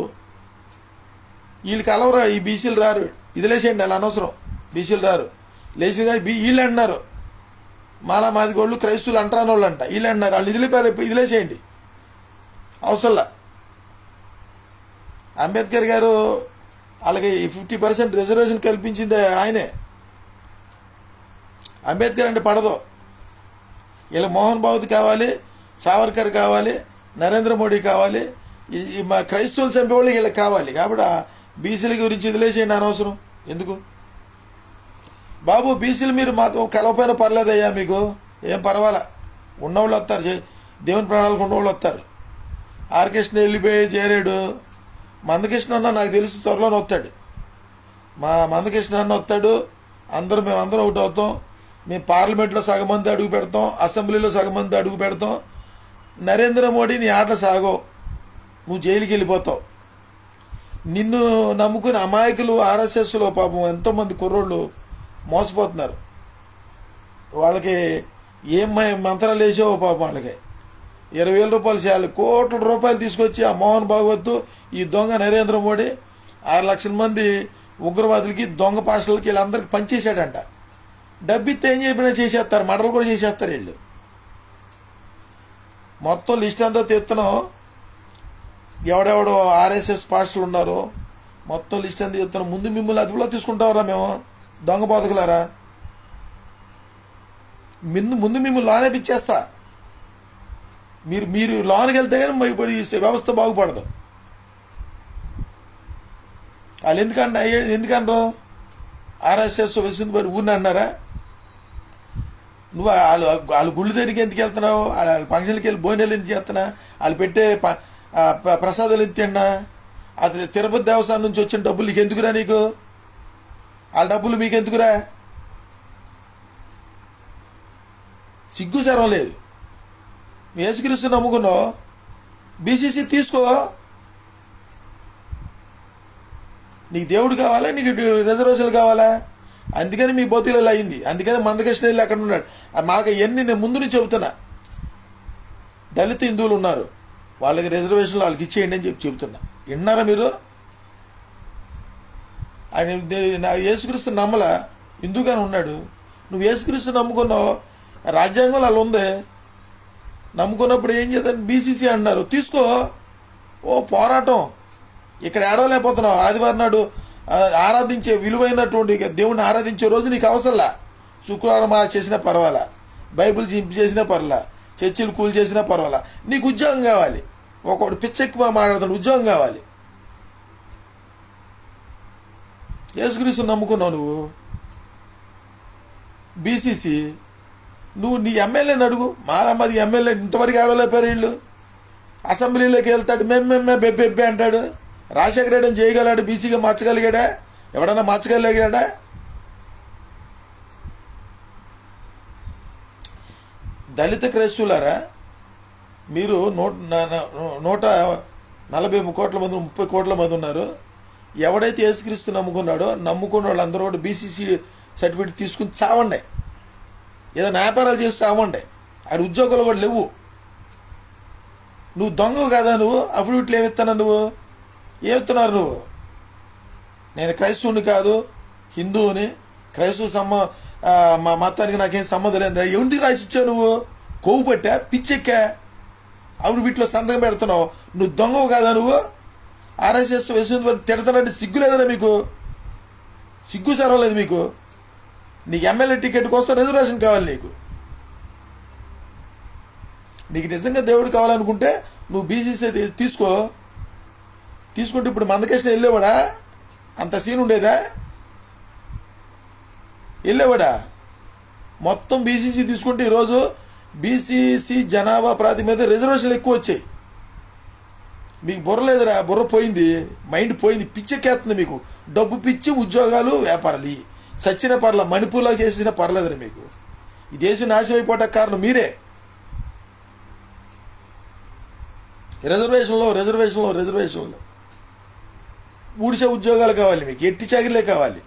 వీళ్ళు కలవరా. ఈ బీసీలు రారు, ఇది లేచేయండి. అలా అనవసరం. బీసీలు రారు, లేచిన వీళ్ళు అంటున్నారు మాలా మాదిగోళ్ళు క్రైస్తువులు అంటరాని వాళ్ళు అంట. వీళ్ళు అంటున్నారు, వాళ్ళు ఇది లేచేయండి. అవసరంలా. అంబేద్కర్ గారు వాళ్ళకి 50% రిజర్వేషన్ కల్పించింది ఆయనే. అంబేద్కర్ అంటే పడదు. వీళ్ళ మోహన్ బాబు కావాలి, సావర్కర్ కావాలి, నరేంద్ర మోడీ కావాలి, ఈ మా క్రైస్తవులు చంపేవాళ్ళు వీళ్ళకి కావాలి. కాబట్టి బీసీల గురించి వదిలేసేయండి, అనవసరం. ఎందుకు బాబు? బీసీలు మీరు మాతో కలవపోయినా పర్లేదయ్యా, మీకు ఏం పర్వాలా. ఉన్నవాళ్ళు వస్తారు, దేవుని ప్రాణాలకు ఉన్నవాళ్ళు వస్తారు. ఆర్కృష్ణ వెళ్ళిపోయి చేరాడు. మందకృష్ణ అన్న నాకు తెలుసు త్వరలోనే వస్తాడు. మా మందకృష్ణ అన్న వస్తాడు. మేమందరం ఒకటి అవుతాం. మేము పార్లమెంట్లో సగం మంది అడుగు పెడతాం, అసెంబ్లీలో సగం మంది అడుగు పెడతాం. నరేంద్ర మోడీ నీ ఆట సాగో, నువ్వు జైలుకి వెళ్ళిపోతావు. నిన్ను నమ్ముకుని అమాయకులు ఆర్ఎస్ఎస్లో పాపం ఎంతోమంది కుర్రోళ్ళు మోసపోతున్నారు. వాళ్ళకి ఏం మంత్రాలు వేసావో పాపం. వాళ్ళకి 20,000 రూపాయలు చేయాలి, కోట్ల రూపాయలు తీసుకొచ్చి ఆ మోహన్ భాగవత్, ఈ దొంగ నరేంద్ర మోడీ 6 లక్షల మంది ఉగ్రవాదులకి, దొంగ పాస్టర్లకి, వీళ్ళందరికీ పనిచేశాడంట. డబ్బిస్తే ఏం చెప్పినా చేసేస్తారు, మర్డర్లు కూడా చేసేస్తారు వీళ్ళు. మొత్తం లిస్ట్ అంతా తీస్తున్నాం. ఎవడెవడో ఆర్ఎస్ఎస్ పాస్టర్లు ఉన్నారో మొత్తం లిస్ట్ అంతా తీస్తున్నాం. ముందు మిమ్మల్ని అదుపులో తీసుకుంటామరా మేము, దొంగ బోధకులారా. ముందు మిమ్మల్ని లోనేపిచ్చేస్తా. మీరు లోనికి వెళ్తే కానీ ఇప్పుడు ఈ వ్యవస్థ బాగుపడదు. వాళ్ళు ఎందుకనరు? ఆర్ఎస్ఎస్ విసింది ఊరిని అన్నారా? నువ్వు వాళ్ళు గుళ్ళు దగ్గరికి ఎందుకు వెళ్తున్నావు? వాళ్ళ ఫంక్షన్కి వెళ్ళి భోజనాలు ఎందుకు చేస్తున్నా? వాళ్ళు పెట్టే ప్రసాదాలు ఎందుకు తిన్నా? అది తిరుపతి దేవస్థానం నుంచి వచ్చిన డబ్బులు నీకు ఎందుకురా? నీకు వాళ్ళ డబ్బులు మీకు ఎందుకురా? సిగ్గు సరం లేదు. యేసుక్రీస్తు నమ్ముకున్నావు, బీసీసీ తీసుకో. నీకు దేవుడు కావాలా, నీకు రిజర్వేషన్లు కావాలా? అందుకని మీ బతుకులు అయింది. అందుకని మందకృష్ణ వెళ్ళి అక్కడ ఉన్నాడు. మాకు ఎన్ని నేను ముందు నుంచి చెబుతున్నా, దళిత హిందువులు ఉన్నారు, వాళ్ళకి రిజర్వేషన్లు వాళ్ళకి ఇచ్చేయండి అని చెబుతున్నా. విన్నారా మీరు? ఆయన యేసుక్రీస్తు నమ్మలా, హిందూగానే ఉన్నాడు. నువ్వు యేసుక్రీస్తు నమ్ముకున్నావు, రాజ్యాంగంలో అలా ఉంది. నమ్ముకున్నప్పుడు ఏం చేద్దాం? బీసీసీ అన్నారు, తీసుకో. ఓ పోరాటం. ఇక్కడ ఏడవలేకపోతున్నావు. ఆదివారం నాడు ఆరాధించే విలువైనటువంటి దేవుణ్ణి ఆరాధించే రోజు నీకు అవసరంలా. శుక్రవారం చేసినా పర్వాలా, బైబిల్ చేసినా పర్వాలా, చర్చిలు కూల్ చేసినా పర్వాలా, నీకు ఉద్యోగం కావాలి. ఒకడు పిచ్చెక్కి మాట్లాడుతాడు, ఉద్యోగం కావాలి. యేసుక్రీస్తు నమ్ముకున్నావు నువ్వు, బీసీసీ, నువ్వు నీ ఎమ్మెల్యేని అడుగు. మాలమ్మది ఎమ్మెల్యే ఇంతవరకు ఆడలేపారు వీళ్ళు. అసెంబ్లీలోకి వెళ్తాడు, మెమ్మెమ్మే బెబ్బెబ్బే అంటాడు. రాజశేఖర రెడ్డి చేయగలడు, బీసీగా మార్చగలిగాడా? ఎవడన్నా మార్చగలిగాడా? దళిత క్రైస్తవులారా, మీరు 140 కోట్ల మంది 30 కోట్ల మంది ఉన్నారు. ఎవడైతే యేసుక్రీస్తు నమ్ముకున్నాడో నమ్ముకున్న వాళ్ళందరూ కూడా బీసీసీ సర్టిఫికేట్ తీసుకుని చావండి, ఏదైనా వ్యాపారాలు చేసి చావండి. ఆడ ఉద్యోగాలు కూడా లేవు. నువ్వు దొంగవు కదా, నువ్వు అఫిడవిట్లు ఏమిస్తున్నావు, నువ్వు ఏమిస్తున్నారు నువ్వు? నేను క్రైస్తవుని కాదు, హిందువుని, క్రైస్తవ మా మతానికి నాకేం సంబంధం లేదు. ఎందుకు రాసిచ్చావు నువ్వు? కొవ్వు పట్టా, పిచ్చెక్కా, ఆవిడ వీటిలో సంతకం పెడుతున్నావు. నువ్వు దొంగవు కదా నువ్వు? ఆర్ఎస్ఎస్ తిడతానంటే సిగ్గు లేదన్నా మీకు? సిగ్గు సరవలేదు మీకు? నీకు ఎమ్మెల్యే టికెట్ కోసం రిజర్వేషన్ కావాలి. నీకు నిజంగా దేవుడు కావాలనుకుంటే నువ్వు బీసీసీ తీసుకుంటే ఇప్పుడు మందకృష్ణ వెళ్ళేవాడా? అంత సీన్ ఉండేదా? వెళ్ళేవాడా? మొత్తం బీసీసీ తీసుకుంటే ఈరోజు బీసీసీ జనాభా ప్రాతి మీద రిజర్వేషన్లు ఎక్కువ వచ్చాయి. మీకు బుర్ర లేదురా, బుర్ర పోయింది, మైండ్ పోయింది, పిచ్చెక్కేస్తుంది మీకు. డబ్బు పిచ్చి, ఉద్యోగాలు, వ్యాపారాలు. సచ్చిన పర్ల, మణిపూర్లో చేసిన పర్లేదురా మీకు. ఈ దేశం నాశనం అయిపోవటానికి కారణం మీరే. రిజర్వేషన్లో ఊడిసే ఉద్యోగాలు కావాలి మీకు, ఎట్టి చాకిరీలే కావాలి.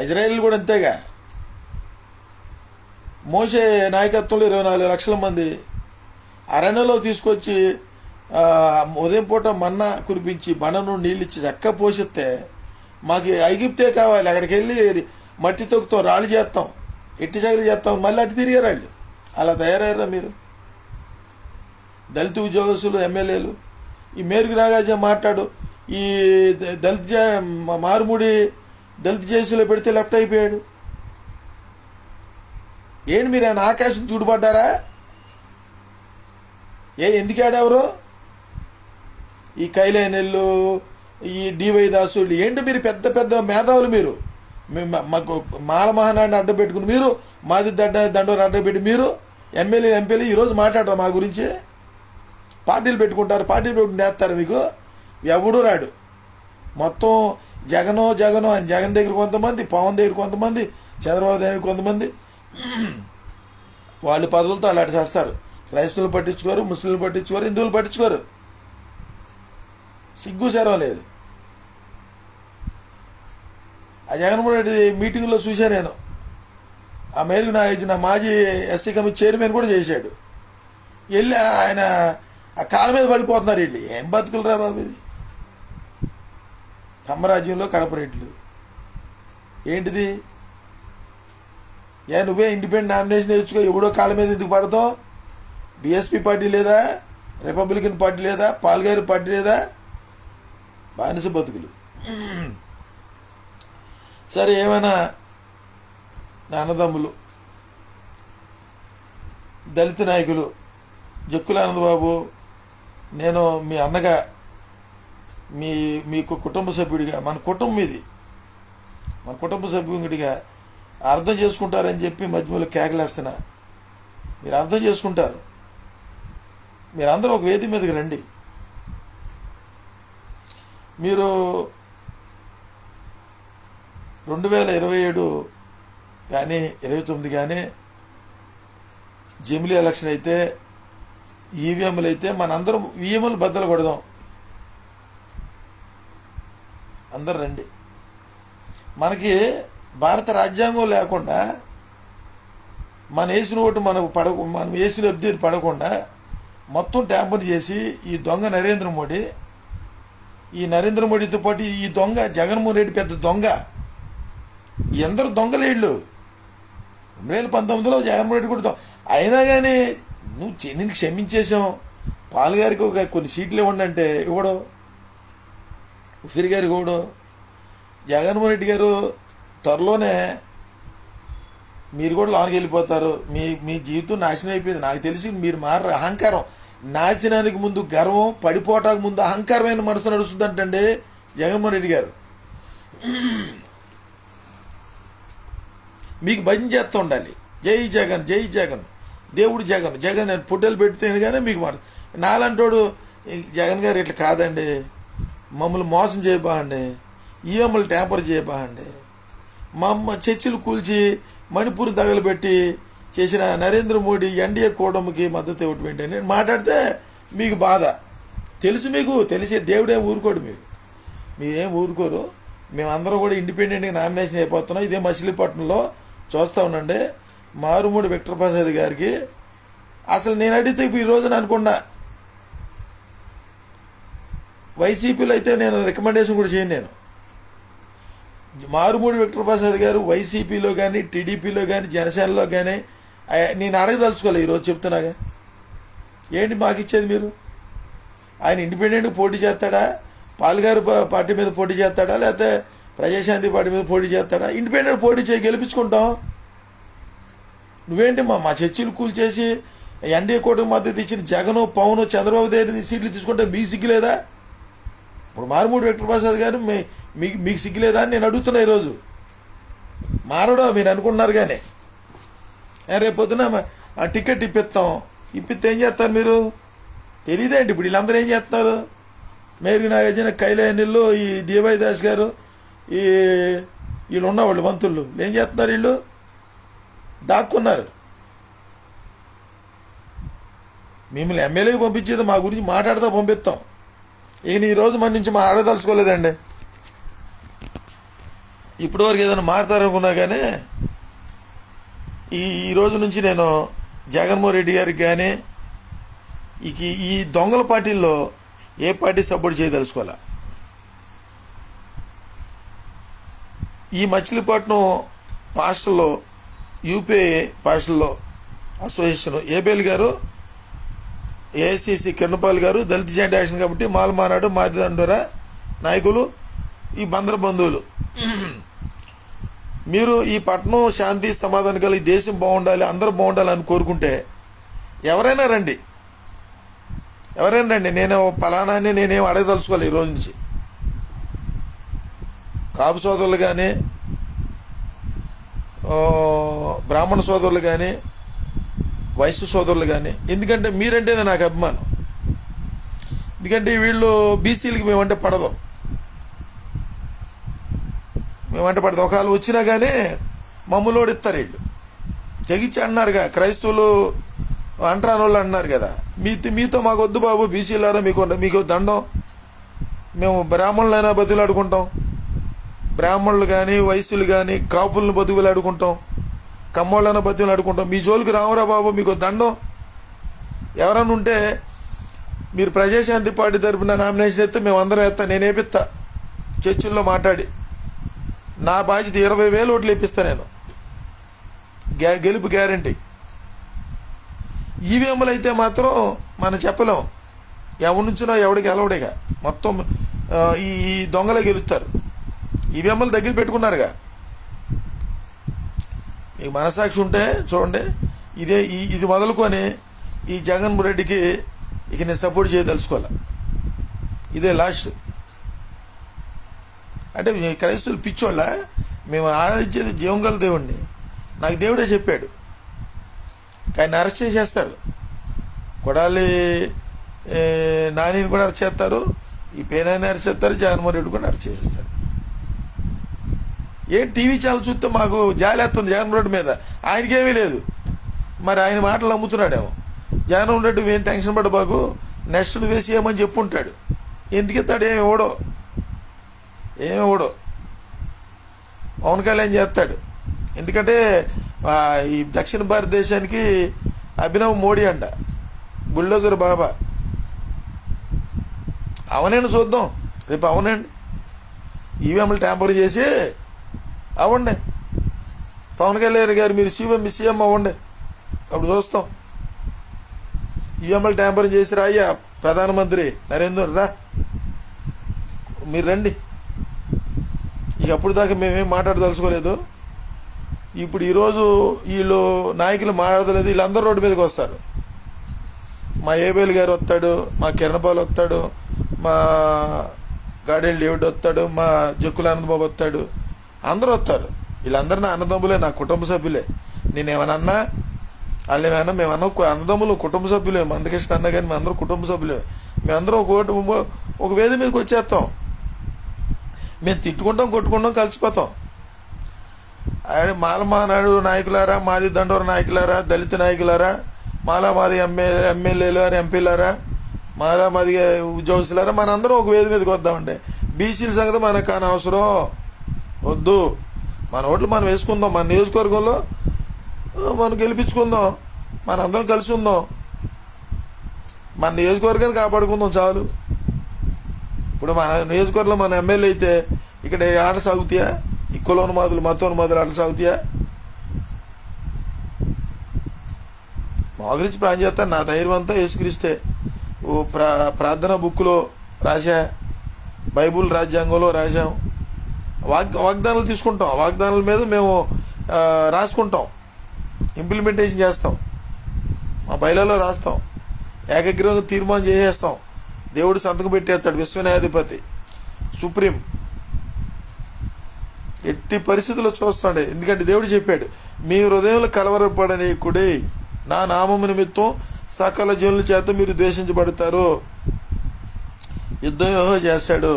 ఇజ్రాయెల్ కూడా అంతేగా. మోసే నాయకత్వంలో 24 లక్షల మంది అరణ్యంలో తీసుకొచ్చి ఉదయం పూట మన్నా కురిపించి బండను నీళ్ళు ఇచ్చి చక్క పోషిస్తే మాకు ఐగిప్తే కావాలి. అక్కడికి వెళ్ళి మట్టి తొక్కుతాం, రాళ్ళు చేస్తాం, ఎట్టి చాకిరీ చేస్తాం, మళ్ళీ అటు తిరిగారు వాళ్ళు. అలా తయారయ్యారా మీరు? దళిత ఉద్యోగస్తులు, ఎమ్మెల్యేలు. ఈ మేరకు నాగార్జున మాట్లాడు, ఈ మారుమూడి దళిత జేసీలో పెడితే లెఫ్ట్ అయిపోయాడు. ఏంటి మీరు ఆయన ఆకాశం చూడబడ్డారా? ఎందుకు ఆడెవరు? ఈ కైలేనెల్లు, ఈ డివై దాసు, ఏంటి మీరు పెద్ద పెద్ద మేధావులు. మీరు మాకు మాల మహానాడిని అడ్డం పెట్టుకుని మీరు, మాది దండోరు అడ్డం పెట్టి మీరు ఎంపీలు ఈరోజు మాట్లాడరు మా గురించి. పార్టీలు పెట్టుకుంటారు, పార్టీలు పెట్టుకుని వేస్తారు. మీకు ఎవడు రాడు. మొత్తం జగను అని జగన్ దగ్గర కొంతమంది, పవన్ దగ్గర కొంతమంది, చంద్రబాబు దగ్గర కొంతమంది, వాళ్ళు పదవులతో అలాంటి చేస్తారు. క్రైస్తవులు పట్టించుకోరు, ముస్లింలు పట్టించుకోరు, హిందువులు పట్టించుకోరు. సిగ్గు శరం లేదు. ఆ జగన్మోహన్ రెడ్డి మీటింగ్లో చూశాను నేను. ఆ మేరకు నా మాజీ ఎస్సీ కమిటీ చైర్మన్ కూడా చేశాడు. వెళ్ళి ఆయన ఆ కాళ్ళ మీద పడిపోతున్నారు. వీళ్ళు ఏం బతుకులు రా బాబు ఇది? కమ్మరాజ్యంలో కడప రెడ్లు ఏంటిది? నువ్వే ఇండిపెండెంట్ నామినేషన్ వేయించుకో, ఎవడో కాళ్ళ మీద ఎందుకు పడతావు? బీఎస్పీ పార్టీ లేదా? రిపబ్లికన్ పార్టీ లేదా? పాల్గారు పార్టీ లేదా? బానిస బతుకులు. సరే, ఏమైనా నా అన్నదమ్ములు, దళిత నాయకులు, జక్కుల ఆనందబాబు, నేను మీ అన్నగా, మీకు కుటుంబ సభ్యుడిగా, మన కుటుంబం ఇది, మన కుటుంబ సభ్యుడిగా అర్థం చేసుకుంటారని చెప్పి మధ్యలో కేకలేస్తున్నా. మీరు అర్థం చేసుకుంటారు. మీరందరూ ఒక వేది మీదకి రండి. మీరు 2027 కానీ 29 కానీ జమిలీ ఎలక్షన్ అయితే, ఈవీఎంలు అయితే మనందరం ఈవీఎంలు బద్దలు కొడదాం. అందరు రండి. మనకి భారత రాజ్యాంగం లేకుండా మన వేసిన ఓటు మనం వేసిన అభ్యర్థి పడకుండా మొత్తం ట్యాంపర్ చేసి ఈ దొంగ నరేంద్ర మోడీతో పాటు ఈ దొంగ జగన్మోహన్ రెడ్డి పెద్ద దొంగ. ఎందరూ దొంగలేళ్ళు. 2019లో జగన్మోహన్ రెడ్డి కూడా అయినా కానీ నేను క్షమించేసాం. పాల్ గారికి ఒక కొన్ని సీట్లు ఇవ్వండి అంటే ఇవ్వడు. ఉఫిర్ గారికి ఇవ్వడు. జగన్మోహన్ రెడ్డి గారు త్వరలోనే మీరు కూడా లోనికి వెళ్ళిపోతారు. మీ మీ జీవితం నాశనం అయిపోయింది. నాకు తెలిసి మీరు మారరు. అహంకారం నాశనానికి ముందు గర్వం, పడిపోవటానికి ముందు అహంకారమైన మనసు నడుస్తుందంటండి జగన్మోహన్ రెడ్డి గారు. మీకు భజన చేస్తూ ఉండాలి, జై జగన్ జై జగన్, దేవుడు జగన్ జగన్ అని ఫోటోలు పెడితేనే కానీ మీకు మాట. నాలంటోడు జగన్ గారు ఇట్లా కాదండి, మమ్మల్ని మోసం చేయబాండి, ఈఎంఐలు ట్యాంపర్ చేయబాండి, మా అమ్మ చర్చిలు కూల్చి మణిపూర్ తగలబెట్టి చేసిన నరేంద్ర మోడీ ఎన్డీఏ కూటమికి మద్దతు ఇవ్వటం ఏంటని మాట్లాడితే మీకు బాధ. తెలుసు, మీకు తెలిసే దేవుడేం ఊరుకోడు. మీరేం ఊరుకోరు. మేమందరం కూడా ఇండిపెండెంట్గా నామినేషన్ అయిపోతున్నాం. ఇదే మచిలీపట్నంలో చూస్తూ ఉండండి. మారుమూడి విక్టర్ ప్రసాద్ గారికి అసలు నేను అడిగితే ఈ రోజున అనుకున్నా, వైసీపీలో అయితే నేను రికమెండేషన్ కూడా చేయను. నేను మారుమూడి విక్టర్ ప్రసాద్ గారు వైసీపీలో కానీ టీడీపీలో కానీ జనసేనలో కానీ నేను అడగదలుచుకోలే. ఈరోజు చెప్తున్నాగా, ఏంటి మాకు ఇచ్చేది మీరు? ఆయన ఇండిపెండెంట్గా పోటీ చేస్తాడా, పాల్గారు పార్టీ మీద పోటీ చేస్తాడా, లేకపోతే ప్రజాశాంతి పార్టీ మీద పోటీ చేస్తాడా? ఇండిపెండెంట్ పోటీ చేయి, గెలిపించుకుంటాం. నువ్వేంటి మా చర్చలు కూల్చేసి ఎన్డీఏ కూటమి మద్దతు ఇచ్చిన జగన్, పవన్, చంద్రబాబు దగ్గర సీట్లు తీసుకుంటే మీకు సిగ్గులేదా? ఇప్పుడు మారుమూడి విక్టర్ ప్రసాద్ గారు మీకు సిగ్గులేదా అని నేను అడుగుతున్నా. ఈరోజు మారడో మీరు అనుకుంటున్నారు, కానీ రేపు పొద్దున ఆ టికెట్ ఇప్పిస్తే ఏం చేస్తారు మీరు? తెలియదేంటి? ఇప్పుడు వీళ్ళందరూ ఏం చేస్తున్నారు? మేరీ నాగార్జున, కైలాయనిల్లో ఈ డివై దాస్ గారు, వీళ్ళు ఉన్నవాళ్ళు మంత్రులు ఏం చేస్తున్నారు? వీళ్ళు దాక్కున్నారు. మిమ్మల్ని ఎమ్మెల్యేకి పంపించేది మా గురించి మాట్లాడుతూ పంపిస్తాం. ఈయన ఈరోజు మన నుంచి ఆడదలుచుకోలేదండి. ఇప్పటివరకు ఏదైనా మారుతారనుకున్నా కానీ ఈ రోజు నుంచి నేను జగన్మోహన్ రెడ్డి గారికి కానీ ఈ దొంగల పార్టీల్లో ఏ పార్టీ సపోర్ట్ చేయదలుచుకోవాలా. ఈ మచిలీపట్నం పాస్టర్లో, యూపీఏ పాస్టర్లో అసోసియేషన్ ఏబేల్ గారు, ఏఐసిసి కిరణపాల్ గారు, Dalit joint action committee, Malamanadu, Madidandora నాయకులు, ఈ బందర బంధువులు, మీరు ఈ పట్టణం శాంతి సమాధానం కలిగి దేశం బాగుండాలి, అందరూ బాగుండాలని కోరుకుంటే ఎవరైనా రండి. నేను ఫలానాన్ని నేనేం అడగదలుచుకోవాలి. ఈ రోజు నుంచి కాపు సోదరులు కానీ, బ్రాహ్మణ సోదరులు కానీ, వైశ్య సోదరులు కానీ, ఎందుకంటే మీరంటేనే నాకు అభిమానం. ఎందుకంటే వీళ్ళు బీసీలకి మేమంటే పడదు. ఒకవేళ వచ్చినా కానీ మమ్మల్ని ఇస్తారు. వీళ్ళు తెగించి అన్నారుగా, క్రైస్తవులు అంటరాని వాళ్ళు అన్నారు కదా, మీతో మాకు వద్దు బాబు, బీసీలారా మీకు దండం, మేము బ్రాహ్మణులైనా బతుకులాడుకుంటాం, బ్రాహ్మణులు కానీ వైశ్యులు కానీ కాపులను బతుకులాడుకుంటాం, కమ్మోళ్ళైనా బతుకులాడుకుంటాం, మీ జోలికి రావురా బాబు, మీకు దండం. ఎవరన్నా ఉంటే మీరు ప్రజాశాంతి పార్టీ తరపున నామినేషన్ ఎత్తే మేము అందరం ఎత్తా, నేను వేపిస్తా. చర్చిల్లో మాట్లాడి నా బాధ్యత 20,000 ఓట్లు వేపిస్తా నేను, గెలుపు గ్యారంటీ. ఈవీఎంలు అయితే మాత్రం మనం చెప్పలేం, ఎవరి నుంచినా ఎవడికి గెలవడేగా, మొత్తం ఈ దొంగలే గెలుస్తారు. ఈవీఎంలు దగ్గర పెట్టుకున్నారుగా. మీకు మనసాక్షి ఉంటే చూడండి, ఇది మొదలుకొని ఈ జగన్మోహన్ రెడ్డికి ఇక నేను సపోర్ట్ చేయదలుచుకోవాలి. ఇదే లాస్ట్. అంటే క్రైస్తవులు పిచ్చోళ్ళ, మేము ఆరాధించేది జీవం గల దేవుణ్ణి, నాకు దేవుడే చెప్పాడు. కానీ అరెస్ట్ చేసేస్తారు. కొడాలి నానిని కూడా అరెస్ట్ చేస్తారు, ఈ పేనాన్ని అరెస్ట్ చేస్తారు, జగన్మోహన్ రెడ్డి కూడా అరెస్ట్ చేసేస్తారు. టీవీ ఛానల్ చూస్తే మాకు జాలేస్తుంది జగన్మోహన్ రెడ్డి మీద. ఆయనకేమీ లేదు, మరి ఆయన మాటలు నమ్ముతున్నాడేమో. జగన్మోహన్ రెడ్డి ఏం టెన్షన్ పడ్డ బాగు, నెక్స్ట్ వేసి ఏమని చెప్పుంటాడు. ఎందుకు ఇస్తాడు? ఏమి ఇవ్వడో. పవన్ కళ్యాణ్ చేస్తాడు. ఎందుకంటే ఈ దక్షిణ భారతదేశానికి అభినవ్ మోడీ అంట, బుల్డోజర్ బాబా. అవనండి, చూద్దాం రేపు. అవనండి, ఈవీఎంలు ట్యాంపర్ చేసి అవ్వండి. పవన్ కళ్యాణ్ గారు మీరు సీఎం అవ్వండి, అప్పుడు చూస్తాం. ఈవీఎంలు ట్యాంపర్ చేసి రాయ్యా ప్రధానమంత్రి నరేంద్ర రా, మీరు రండి. ఇక అప్పుడు దాకా మేమేం మాట్లాడదలుచుకోలేదు. ఇప్పుడు ఈరోజు వీళ్ళు నాయకులు మాట్లాడలేదు, వీళ్ళందరూ రోడ్డు మీదకి వస్తారు. మా ఏబేల్ గారు వస్తాడు, మా కిరణపాల్ వస్తాడు, మా గాడెల్ డేవిడ్ వస్తాడు, మా జక్కుల ఆనందబాబు వస్తాడు, అందరూ వస్తారు. వీళ్ళందరూ నా అన్నదమ్ములే, నా కుటుంబ సభ్యులే. నేనేమన్నా వాళ్ళు ఏమన్నా మేమన్నా అన్నదమ్ములు కుటుంబ సభ్యులే. మందకృష్ణ అన్న కానీ మేమందరూ కుటుంబ సభ్యులే. మేమందరం ఒక వేది మీదకి వచ్చేస్తాం. మేము తిట్టుకుంటాం, కొట్టుకుంటాం, కలిసిపోతాం. మాలమానాడు నాయకులారా, మాది దండోర నాయకులారా, దళిత నాయకులారా, మాది ఎమ్మెల్యేలు ఎంపీలారా, మాది ఉద్యోగస్తులారా, మనందరం ఒక వేది మీదకి వద్దామండి. బీసీల సంగతి మనకు కాని అవసరం వద్దు. మన ఓట్లు మనం వేసుకుందాం, మన నియోజకవర్గంలో మనం గెలిపించుకుందాం, మనందరం కలిసి ఉందాం, మన నియోజకవర్గాన్ని కాపాడుకుందాం చాలు. ఇప్పుడు మన నియోజకవర్గంలో మన ఎమ్మెల్యే అయితే ఇక్కడ ఆట సాగుతాయా? ఈ కులోన్మాదులు మతోన్మాదులు ఆటలు సాగుతాయా? మా గురించి ప్రాణం చేస్తాను. నా ధైర్యం అంతా యేసుక్రీస్తే. ప్రార్థన బుక్లో రాశా, బైబుల్ రాజ్యాంగంలో రాశాం. వాగ్దానాలు తీసుకుంటాం, వాగ్దానాల మీద మేము రాసుకుంటాం, ఇంప్లిమెంటేషన్ చేస్తాం, మా బయలలో రాస్తాం, ఏకగ్రీవంగా తీర్మానం చేసేస్తాం. దేవుడు సంతకం పెట్టేస్తాడు, విశ్వ న్యాయాధిపతి సుప్రీం. ఎట్టి పరిస్థితుల్లో చూస్తాడు. ఎందుకంటే దేవుడు చెప్పాడు, మీ హృదయంలో కలవరపడనీకుడి, నా నామము నిమిత్తం సకల జనుల చేత మీరు ద్వేషించబడతారు. యుద్ధం చేస్తాడు.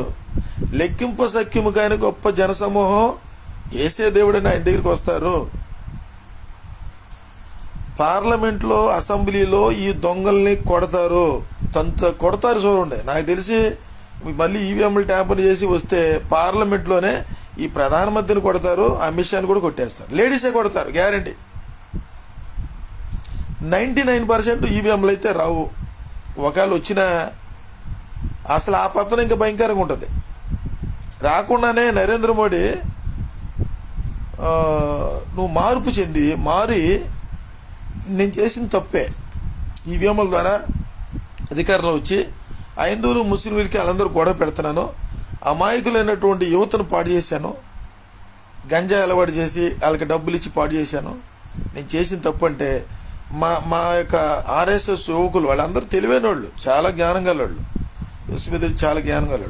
లెక్కింప సఖ్యము కాని గొప్ప జనసమూహం ఏసే దేవుడని ఆయన దగ్గరికి వస్తారు. పార్లమెంట్లో, అసెంబ్లీలో ఈ దొంగల్ని కొడతారు, కొడతారు. చూడండి, నాకు తెలిసి మళ్ళీ ఈవీఎంలు ట్యాంపర్ చేసి వస్తే పార్లమెంట్లోనే ఈ ప్రధానమంత్రిని కొడతారు, అమిత్ షాని కూడా కొట్టేస్తారు. లేడీసే కొడతారు గ్యారంటీ. 99% ఈవీఎంలు అయితే రావు. ఒకవేళ వచ్చినా అసలు ఆ పత్రం ఇంకా భయంకరంగా ఉంటుంది. రాకుండానే నరేంద్ర మోడీ నువ్వు మార్పు చెంది నేను చేసిన తప్పే, ఈవీఎంల ద్వారా అధికారంలో వచ్చి హైందువులు ముస్లింలకి వాళ్ళందరూ గొడవ పెడుతున్నాను, అమాయకులైనటువంటి యువతను పాడు చేశాను, గంజా అలవాటు చేసి వాళ్ళకి డబ్బులు ఇచ్చి పాడు చేశాను, నేను చేసిన తప్పు అంటే మా యొక్క ఆర్ఎస్ఎస్ యువకులు వాళ్ళందరూ తెలివైన వాళ్ళు, చాలా జ్ఞానం గల వాళ్ళు, విశ్వవిద్యాలయం చాలా జ్ఞానం గల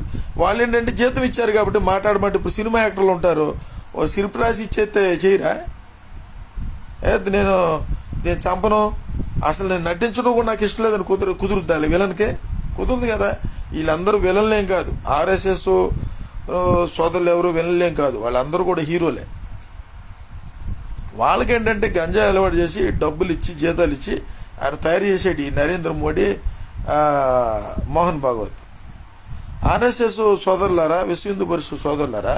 వాళ్ళు ఏంటంటే జీతం ఇచ్చారు కాబట్టి మాట్లాడమంటే, ఇప్పుడు సినిమా యాక్టర్లు ఉంటారు, ఓ సిరిపు రాసి ఇచ్చేస్తే చేయరా? నేను చంపను, అసలు నేను నటించడం కూడా నాకు ఇష్టం లేదని కుదురుద్దాలి విలన్కే? కుదరదు కదా. వీళ్ళందరూ విలన్లేం కాదు, ఆర్ఎస్ఎస్ సోదరులు ఎవరు విలన్లేం కాదు, వాళ్ళందరూ కూడా హీరోలే. వాళ్ళకేంటంటే గంజా అలవాటు చేసి డబ్బులు ఇచ్చి జీతాలు ఇచ్చి ఆయన తయారు చేసేది ఈ నరేంద్ర మోడీ, మోహన్ భాగవత్. ఆర్ఎస్ఎస్ సోదరులారా, విశ్వ హిందూ పరిషత్ సోదరులారా,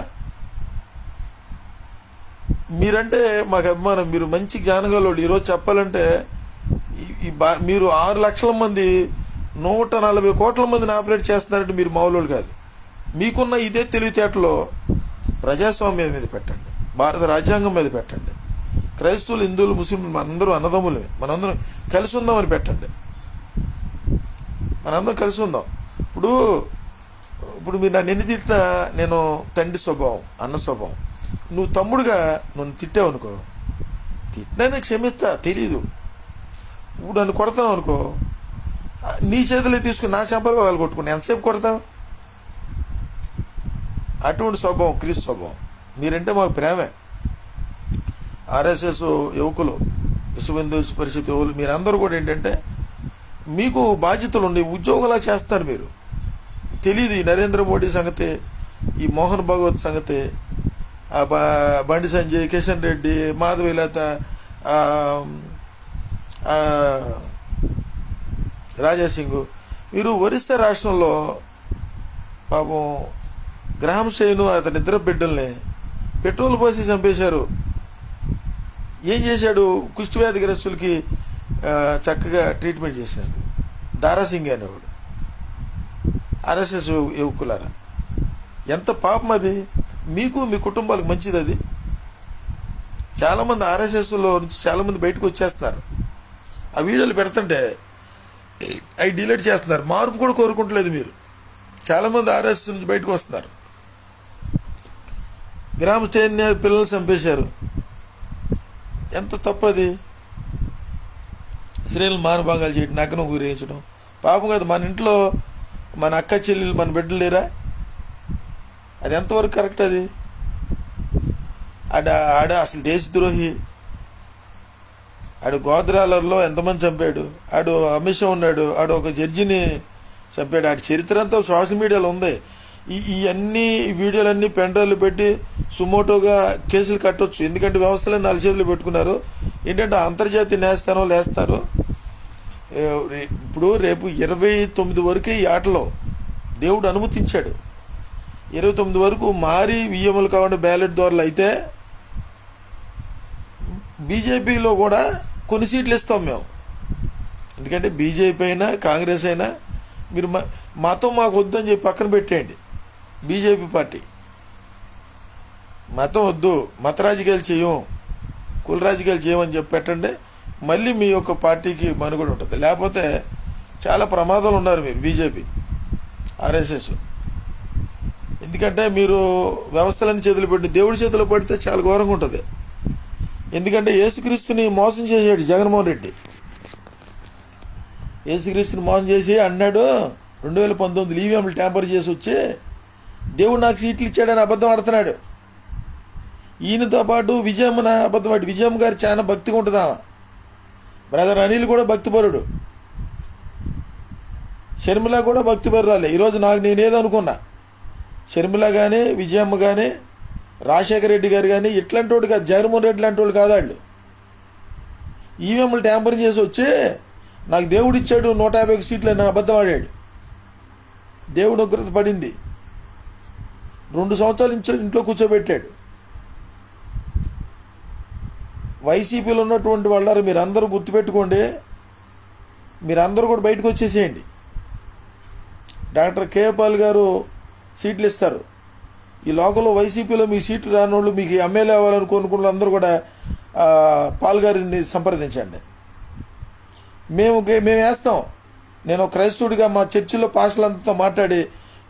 మీరంటే మాకు అభిమానం. మీరు మంచి జ్ఞానగలవాళ్ళు. ఈరోజు చెప్పాలంటే మీరు 6 లక్షల మంది 140 కోట్ల మందిని ఆపరేట్ చేస్తున్నారంటే మీరు మామూలు కాదు. మీకున్న ఇదే తెలివితేటలో ప్రజాస్వామ్యం మీద పెట్టండి, భారత రాజ్యాంగం మీద పెట్టండి, క్రైస్తవులు, హిందువులు, ముస్లింలు మనందరూ అన్నదమ్ములే, మనందరం కలిసి ఉందామని పెట్టండి. మనందరం కలిసి ఉందాం. ఇప్పుడు మీరు నన్ను ఎన్ని తిట్టినా నేను తండ్రి స్వభావం, అన్న స్వభావం. నువ్వు తమ్ముడుగా నన్ను తిట్టావు అనుకో, తిట్టినా నేను క్షమిస్తా, తెలీదు. ఇప్పుడు నన్ను కొడతావు అనుకో, నీ చేతులు తీసుకుని నా చెంపలు వాళ్ళు కొట్టుకుని ఎంతసేపు కొడతావు? అటువంటి స్వభావం క్రీస్తు స్వభావం. మీరంటే మాకు ప్రేమే. ఆర్ఎస్ఎస్ యువకులు, విశ్వ హిందూ పరిషత్ యువకులు, మీరందరూ కూడా ఏంటంటే మీకు బాధ్యతలు ఉండి ఉద్యోగంలా చేస్తారు. మీరు తెలీదు ఈ నరేంద్ర మోడీ సంగతి, ఈ మోహన్ భాగవత్ సంగతి, బండి సంజయ్, కిషన్ రెడ్డి, మాధవీలత, రాజాసింగ్. మీరు ఒరిస్సా రాష్ట్రంలో పాపం గ్రామ్ శ్రేణు అతని ఇద్దరు బిడ్డల్ని పెట్రోల్ పోసి చంపేశారు. ఏం చేశాడు? కుష్టి వ్యాధిగ్రస్తులకి చక్కగా ట్రీట్మెంట్ చేసినందుకు. దారాసింగ్ అనేవాడు. ఆర్ఎస్ఎస్ యువకులారా, ఎంత పాపం అది. మీకు మీ కుటుంబాలకు మంచిది అది. చాలామంది ఆర్ఎస్ఎస్లో నుంచి చాలామంది బయటకు వచ్చేస్తున్నారు. ఆ వీడియోలు పెడుతుంటే అవి డిలీట్ చేస్తున్నారు. మార్పు కూడా కోరుకుంటలేదు మీరు. చాలామంది ఆర్ఎస్ఎస్ నుంచి బయటకు వస్తున్నారు. గ్రామ చైతన్య పిల్లలు చంపేశారు. ఎంత తప్పది? స్త్రీలు మానభంగాలు చేయడం, నగ్నం గురించడం పాపం కాదు. మన ఇంట్లో మన అక్క చెల్లెలు మన బిడ్డలు లేరా? అది ఎంతవరకు కరెక్ట్? అది ఆడ అసలు దేశద్రోహి. ఆడు గోద్రాలలో ఎంతమంది చంపాడు. ఆడు అమిషం ఉన్నాడు, ఆడు ఒక జడ్జిని చంపాడు. ఆడి చరిత్ర అంతా సోషల్ మీడియాలో ఉంది. ఇవన్నీ వీడియోలన్నీ పెన్డ్రైవ్లు పెట్టి సుమోటోగా కేసులు కట్టవచ్చు. ఎందుకంటే వ్యవస్థలను 4 చేతులు పెట్టుకున్నారు. ఏంటంటే అంతర్జాతీయ న్యాయస్థానం లేస్తారు. ఇప్పుడు రేపు 29 వరకే ఈ ఆటలో దేవుడు అనుమతించాడు. 29 వరకు మారి వియ్యములు కాకుండా బ్యాలెట్ ద్వారా అయితే బీజేపీలో కూడా కొన్ని సీట్లు ఇస్తాం మేము. ఎందుకంటే బీజేపీ అయినా కాంగ్రెస్ అయినా మీరు మతం మాకు వద్దని చెప్పి పక్కన పెట్టేయండి. బీజేపీ పార్టీ మతం వద్దు, మత రాజకీయాలు చేయం, కుల రాజకీయాలు చేయమని చెప్పి పెట్టండి. మళ్ళీ మీ యొక్క పార్టీకి మనుగడ ఉంటుంది. లేకపోతే చాలా ప్రమాదాలు ఉన్నారు మీరు బీజేపీ, ఆర్ఎస్ఎస్. ఎందుకంటే మీరు వ్యవస్థలన్నీ చేతులు పెట్టి దేవుడి చేతిలో పడితే చాలా ఘోరంగా ఉంటుంది. ఎందుకంటే యేసుక్రీస్తుని మోసం చేశాడు జగన్మోహన్ రెడ్డి. యేసుక్రీస్తుని మోసం చేసి అన్నాడు 2019 ఈవీఎంలు ట్యాంపర్ చేసి వచ్చి దేవుడు నాకు సీట్లు ఇచ్చాడని అబద్ధం ఆడుతున్నాడు. ఈయనతో పాటు విజయమ్మన అబద్ధం ఆడి. విజయమ్మ గారు చాలా భక్తిగా ఉంటుంది. ఆమె బ్రదర్ అనిల్ కూడా భక్తిపరుడు, షర్మిల కూడా భక్తిపరురాలే. ఈరోజు నేనేదో అనుకున్నా, షర్మిల కానీ విజయమ్మ కానీ రాజశేఖర రెడ్డి గారు కానీ ఇట్లాంటి వాడు కాదు, జగన్మోహన్ రెడ్డి లాంటి వాళ్ళు కాదు. వాళ్ళు ఈవీఎంలు ట్యాంపరింగ్ చేసి వచ్చి నాకు దేవుడు ఇచ్చాడు 150 సీట్లు అని అబద్ధం ఆడాడు. దేవుడు ఉగ్రత పడింది. 2 సంవత్సరాలు ఇంట్లో కూర్చోబెట్టాడు. వైసీపీలో ఉన్నటువంటి వాళ్ళారు మీరందరూ గుర్తుపెట్టుకోండి. మీరందరూ కూడా బయటకు వచ్చేసేయండి. డాక్టర్ కేపాల్ గారు సీట్లు ఇస్తారు. ఈ లోకల్లో వైసీపీలో మీ సీట్లు రానోళ్ళు, మీకు ఎమ్మెల్యే అవ్వాలనుకున్న అందరూ కూడా పాల్ గారిని సంప్రదించండి. మేము వేస్తాం. నేను క్రైస్తవుడిగా మా చర్చిలో పాస్టర్లందరితో మాట్లాడి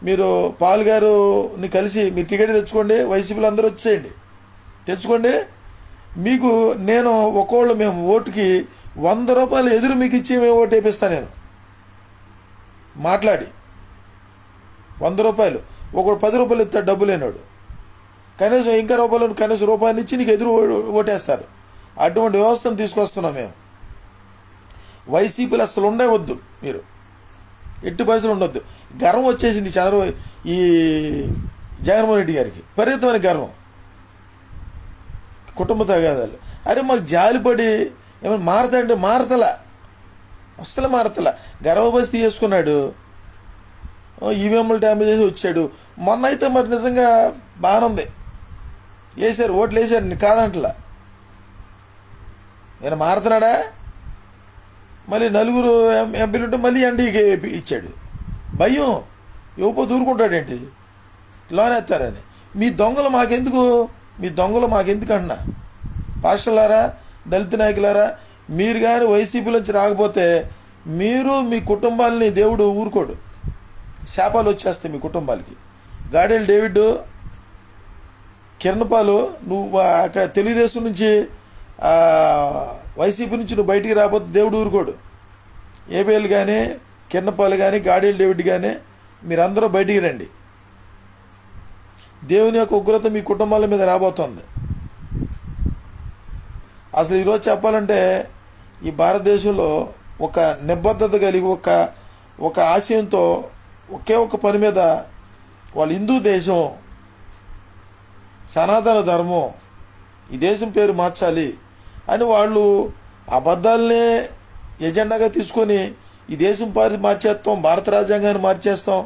మీరు పాల్ గారుని కలిసి మీరు టికెట్ తెచ్చుకోండి, వైసీపీలో అందరూ వచ్చేయండి, తెచ్చుకోండి. మీకు నేను మేము ఓటుకి 100 రూపాయలు ఎదురు మీకు ఇచ్చి మేము ఓటు వేపిస్తాను. నేను మాట్లాడి 100 రూపాయలు, ఒకడు 10 రూపాయలు ఇస్తాడు డబ్బు లేనాడు, కనీసం ఇంకా కనీసం రూపాయలు ఇచ్చి నీకు ఎదురు ఓటేస్తారు. అటువంటి వ్యవస్థను తీసుకొస్తున్నాం మేము. వైసీపీలు అసలు ఉండవద్దు, మీరు ఎట్టి పరిస్థితులు ఉండొద్దు. గర్వం వచ్చేసింది ఈ జగన్మోహన్ రెడ్డి గారికి, విపరీతమైన గర్వం, కుటుంబ తగాదాలు. అరే మాకు జాలిపడి ఏమైనా మారతాడంటే మారతలా, అస్సలు మారతలా. గర్భబస్తి చేసుకున్నాడు, ఈవీఎంలు డ్యామేజ్ చేసి వచ్చాడు. మొన్న అయితే మరి నిజంగా బాగానే ఉంది, వేసారు, ఓట్లు వేసారు, కాదంటలా. నేను మారుతున్నాడా? మళ్ళీ 4 ఎంపీలు ఉంటే మళ్ళీ ఎన్డీకి ఇచ్చాడు. భయం, ఇవ్వకపోతే ఊరుకుంటాడేంటి, లోనేస్తారని. మీ దొంగలు మాకెందుకు అన్నా. పాస్టర్లారా, దళిత నాయకులారా, మీరు కానీ వైసీపీలోంచి రాకపోతే మీరు మీ కుటుంబాలని దేవుడు ఊరుకోడు. శాపాలు వచ్చేస్తాయి మీ కుటుంబాలకి. గాడేలు డేవిడ్, కిరణపాలు, నువ్వు అక్కడ తెలుగుదేశం నుంచి వైసీపీ నుంచి నువ్వు బయటికి రాకపోతే దేవుడు ఊరుకోడు. ఏబిఎల్ కానీ కిరణపాలు కానీ గాడేలు డేవిడ్ కానీ మీరందరూ బయటికి రండి. దేవుని యొక్క ఉగ్రత మీ కుటుంబాల మీద రాబోతోంది. అసలు ఈరోజు చెప్పాలంటే ఈ భారతదేశంలో ఒక నిబద్ధత కలిగి ఒక ఆశయంతో ఒకే ఒక పని మీద వాళ్ళు హిందూ దేశం, సనాతన ధర్మం, ఈ దేశం పేరు మార్చాలి అని వాళ్ళు అబద్ధాలనే ఎజెండాగా తీసుకొని ఈ దేశం మార్చేస్తాం, భారత రాజ్యాంగాన్ని మార్చేస్తాం,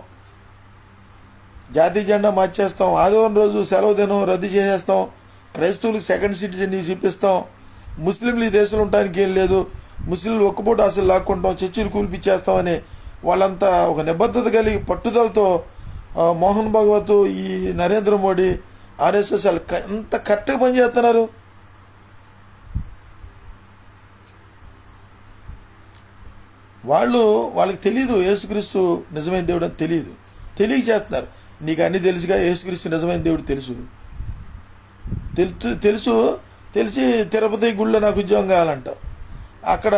జాతీయ జెండా మార్చేస్తాం, ఆదివారం రోజు సెలవు దినం రద్దు చేసేస్తాం, క్రైస్తవులకు సెకండ్ సిటిజన్ చూపిస్తాం, ముస్లింలు ఈ దేశంలో ఉండడానికి ఏం లేదు, ముస్లింలు ఒక్కపూట అసలు లాక్కుంటాం, చర్చిలు కూల్పిచ్చేస్తామని వాళ్ళంతా ఒక నిబద్ధత కలిగి పట్టుదలతో మోహన్ భగవత్, ఈ నరేంద్ర మోడీ, ఆర్ఎస్ఎస్ వాళ్ళు ఎంత కరెక్ట్గా పనిచేస్తున్నారు. వాళ్ళకి తెలీదు యేసుక్రీస్తు నిజమైన దేవుడు అని తెలియజేస్తున్నారు. నీకు అన్నీ తెలుసుగా, యేసుక్రీస్తు నిజమైన దేవుడు తెలుసు. తెలిసి తిరుపతి గుళ్ళో నాకు ఉద్యోగం కావాలంటావు, అక్కడ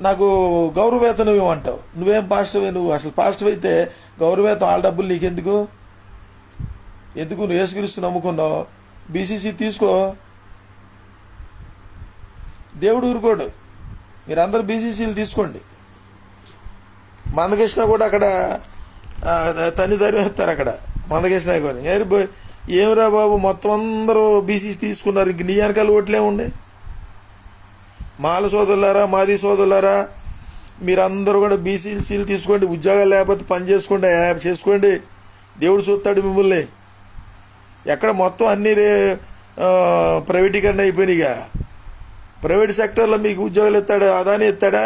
నాకు గౌరవవేతనం ఇవ్వమంటావు. నువ్వేం పాస్టర్వే? నువ్వు అసలు పాస్టర్ అయితే గౌరవవేతం వాళ్ళ డబ్బులు నీకెందుకు? ఎందుకు? నువ్వు యేసుక్రీస్తు నమ్ముకున్నావు, బీసీసీ తీసుకో, దేవుడు ఊరుకోడు. మీరందరూ బీసీసీలు తీసుకోండి. మందకృష్ణ కూడా అక్కడ తని తరివేస్తారు. అక్కడ మందకృష్ణ కొని ఏమిరా బాబు, మొత్తం అందరూ బీసీసీ తీసుకున్నారు, ఇంక నీ వెనకాల ఓట్లేముండే? మాల సోదరులారా, మాది సోదరులారా, మీరందరూ కూడా బీసీసీలు తీసుకోండి. ఉద్యోగాలు లేకపోతే పని చేసుకోండి. దేవుడు చూస్తాడు మిమ్మల్ని. ఎక్కడ మొత్తం అన్నీ ప్రైవేటీకరణ అయిపోయినాయిగా. ప్రైవేట్ సెక్టర్లో మీకు ఉద్యోగాలు ఎత్తాడా? అదాని ఎత్తాడా?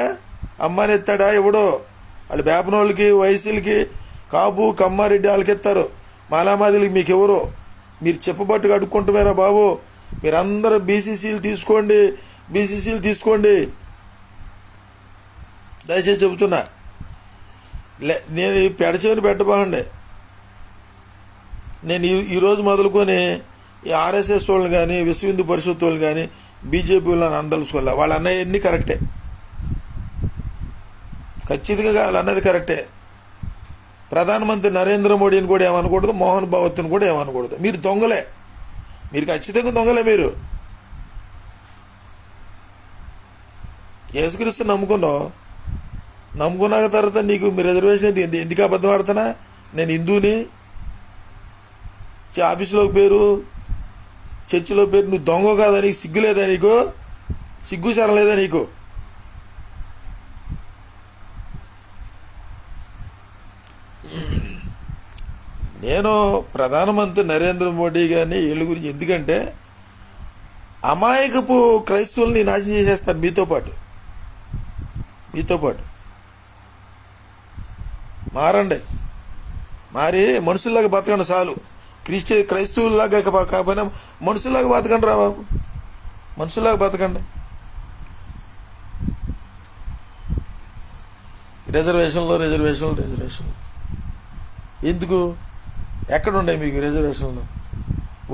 అమ్మాని ఎత్తాడా? ఎవడో వాళ్ళు బేపనోళ్ళకి, వయసులకి, కాపు, కమ్మారెడ్డి వాళ్ళకి ఎత్తారు. మాలామాదిలకి మీకు ఎవరో? మీరు చెప్పబట్టుగా అడుక్కుంటున్నారా బాబు? మీరందరూ బీసీసీలు తీసుకోండి. దయచేసి చెబుతున్నా. నేను పెడచెవిని పెట్టబాగండి. నేను ఈరోజు మొదలుకొని ఈ ఆర్ఎస్ఎస్ వాళ్ళని కానీ, విశ్వ హిందూ పరిషత్ వాళ్ళని కానీ, బీజేపీ వాళ్ళని అందలుచుకోలే. వాళ్ళు అన్నవన్నీ కరెక్టే, ఖచ్చితంగా వాళ్ళు అన్నది కరెక్టే. ప్రధానమంత్రి నరేంద్ర మోడీని కూడా ఏమనకూడదు, మోహన్ భగవత్ని కూడా ఏమనకూడదు. మీరు దొంగలే, మీరు ఖచ్చితంగా దొంగలే. మీరు యేసుక్రీస్తు నమ్ముకున్నాక తర్వాత నీకు మీ రిజర్వేషన్ ఎందుకు అబద్ధం ఆడుతున్నా? నేను హిందూని, ఆఫీసులో పేరు, చర్చిలో పేరు, నువ్వు దొంగ కాదా? నీకు సిగ్గు లేదా? నీకు సిగ్గు శరం లేదా నీకు? నేను ప్రధానమంత్రి నరేంద్ర మోడీ గారిని వీళ్ళ గురించి, ఎందుకంటే అమాయకపు క్రైస్తవుల్ని నాశనం చేసేస్తారు మీతో పాటు. మారి మనుషుల్లాగా బతకండి చాలు. క్రైస్తవుల్లాగా కాకపోయినా మనుషుల్లాగా బతకండి రా బాబు, మనుషుల్లాగా బతకండి. రిజర్వేషన్లు ఎందుకు? ఎక్కడున్నాయి మీకు రిజర్వేషన్లు?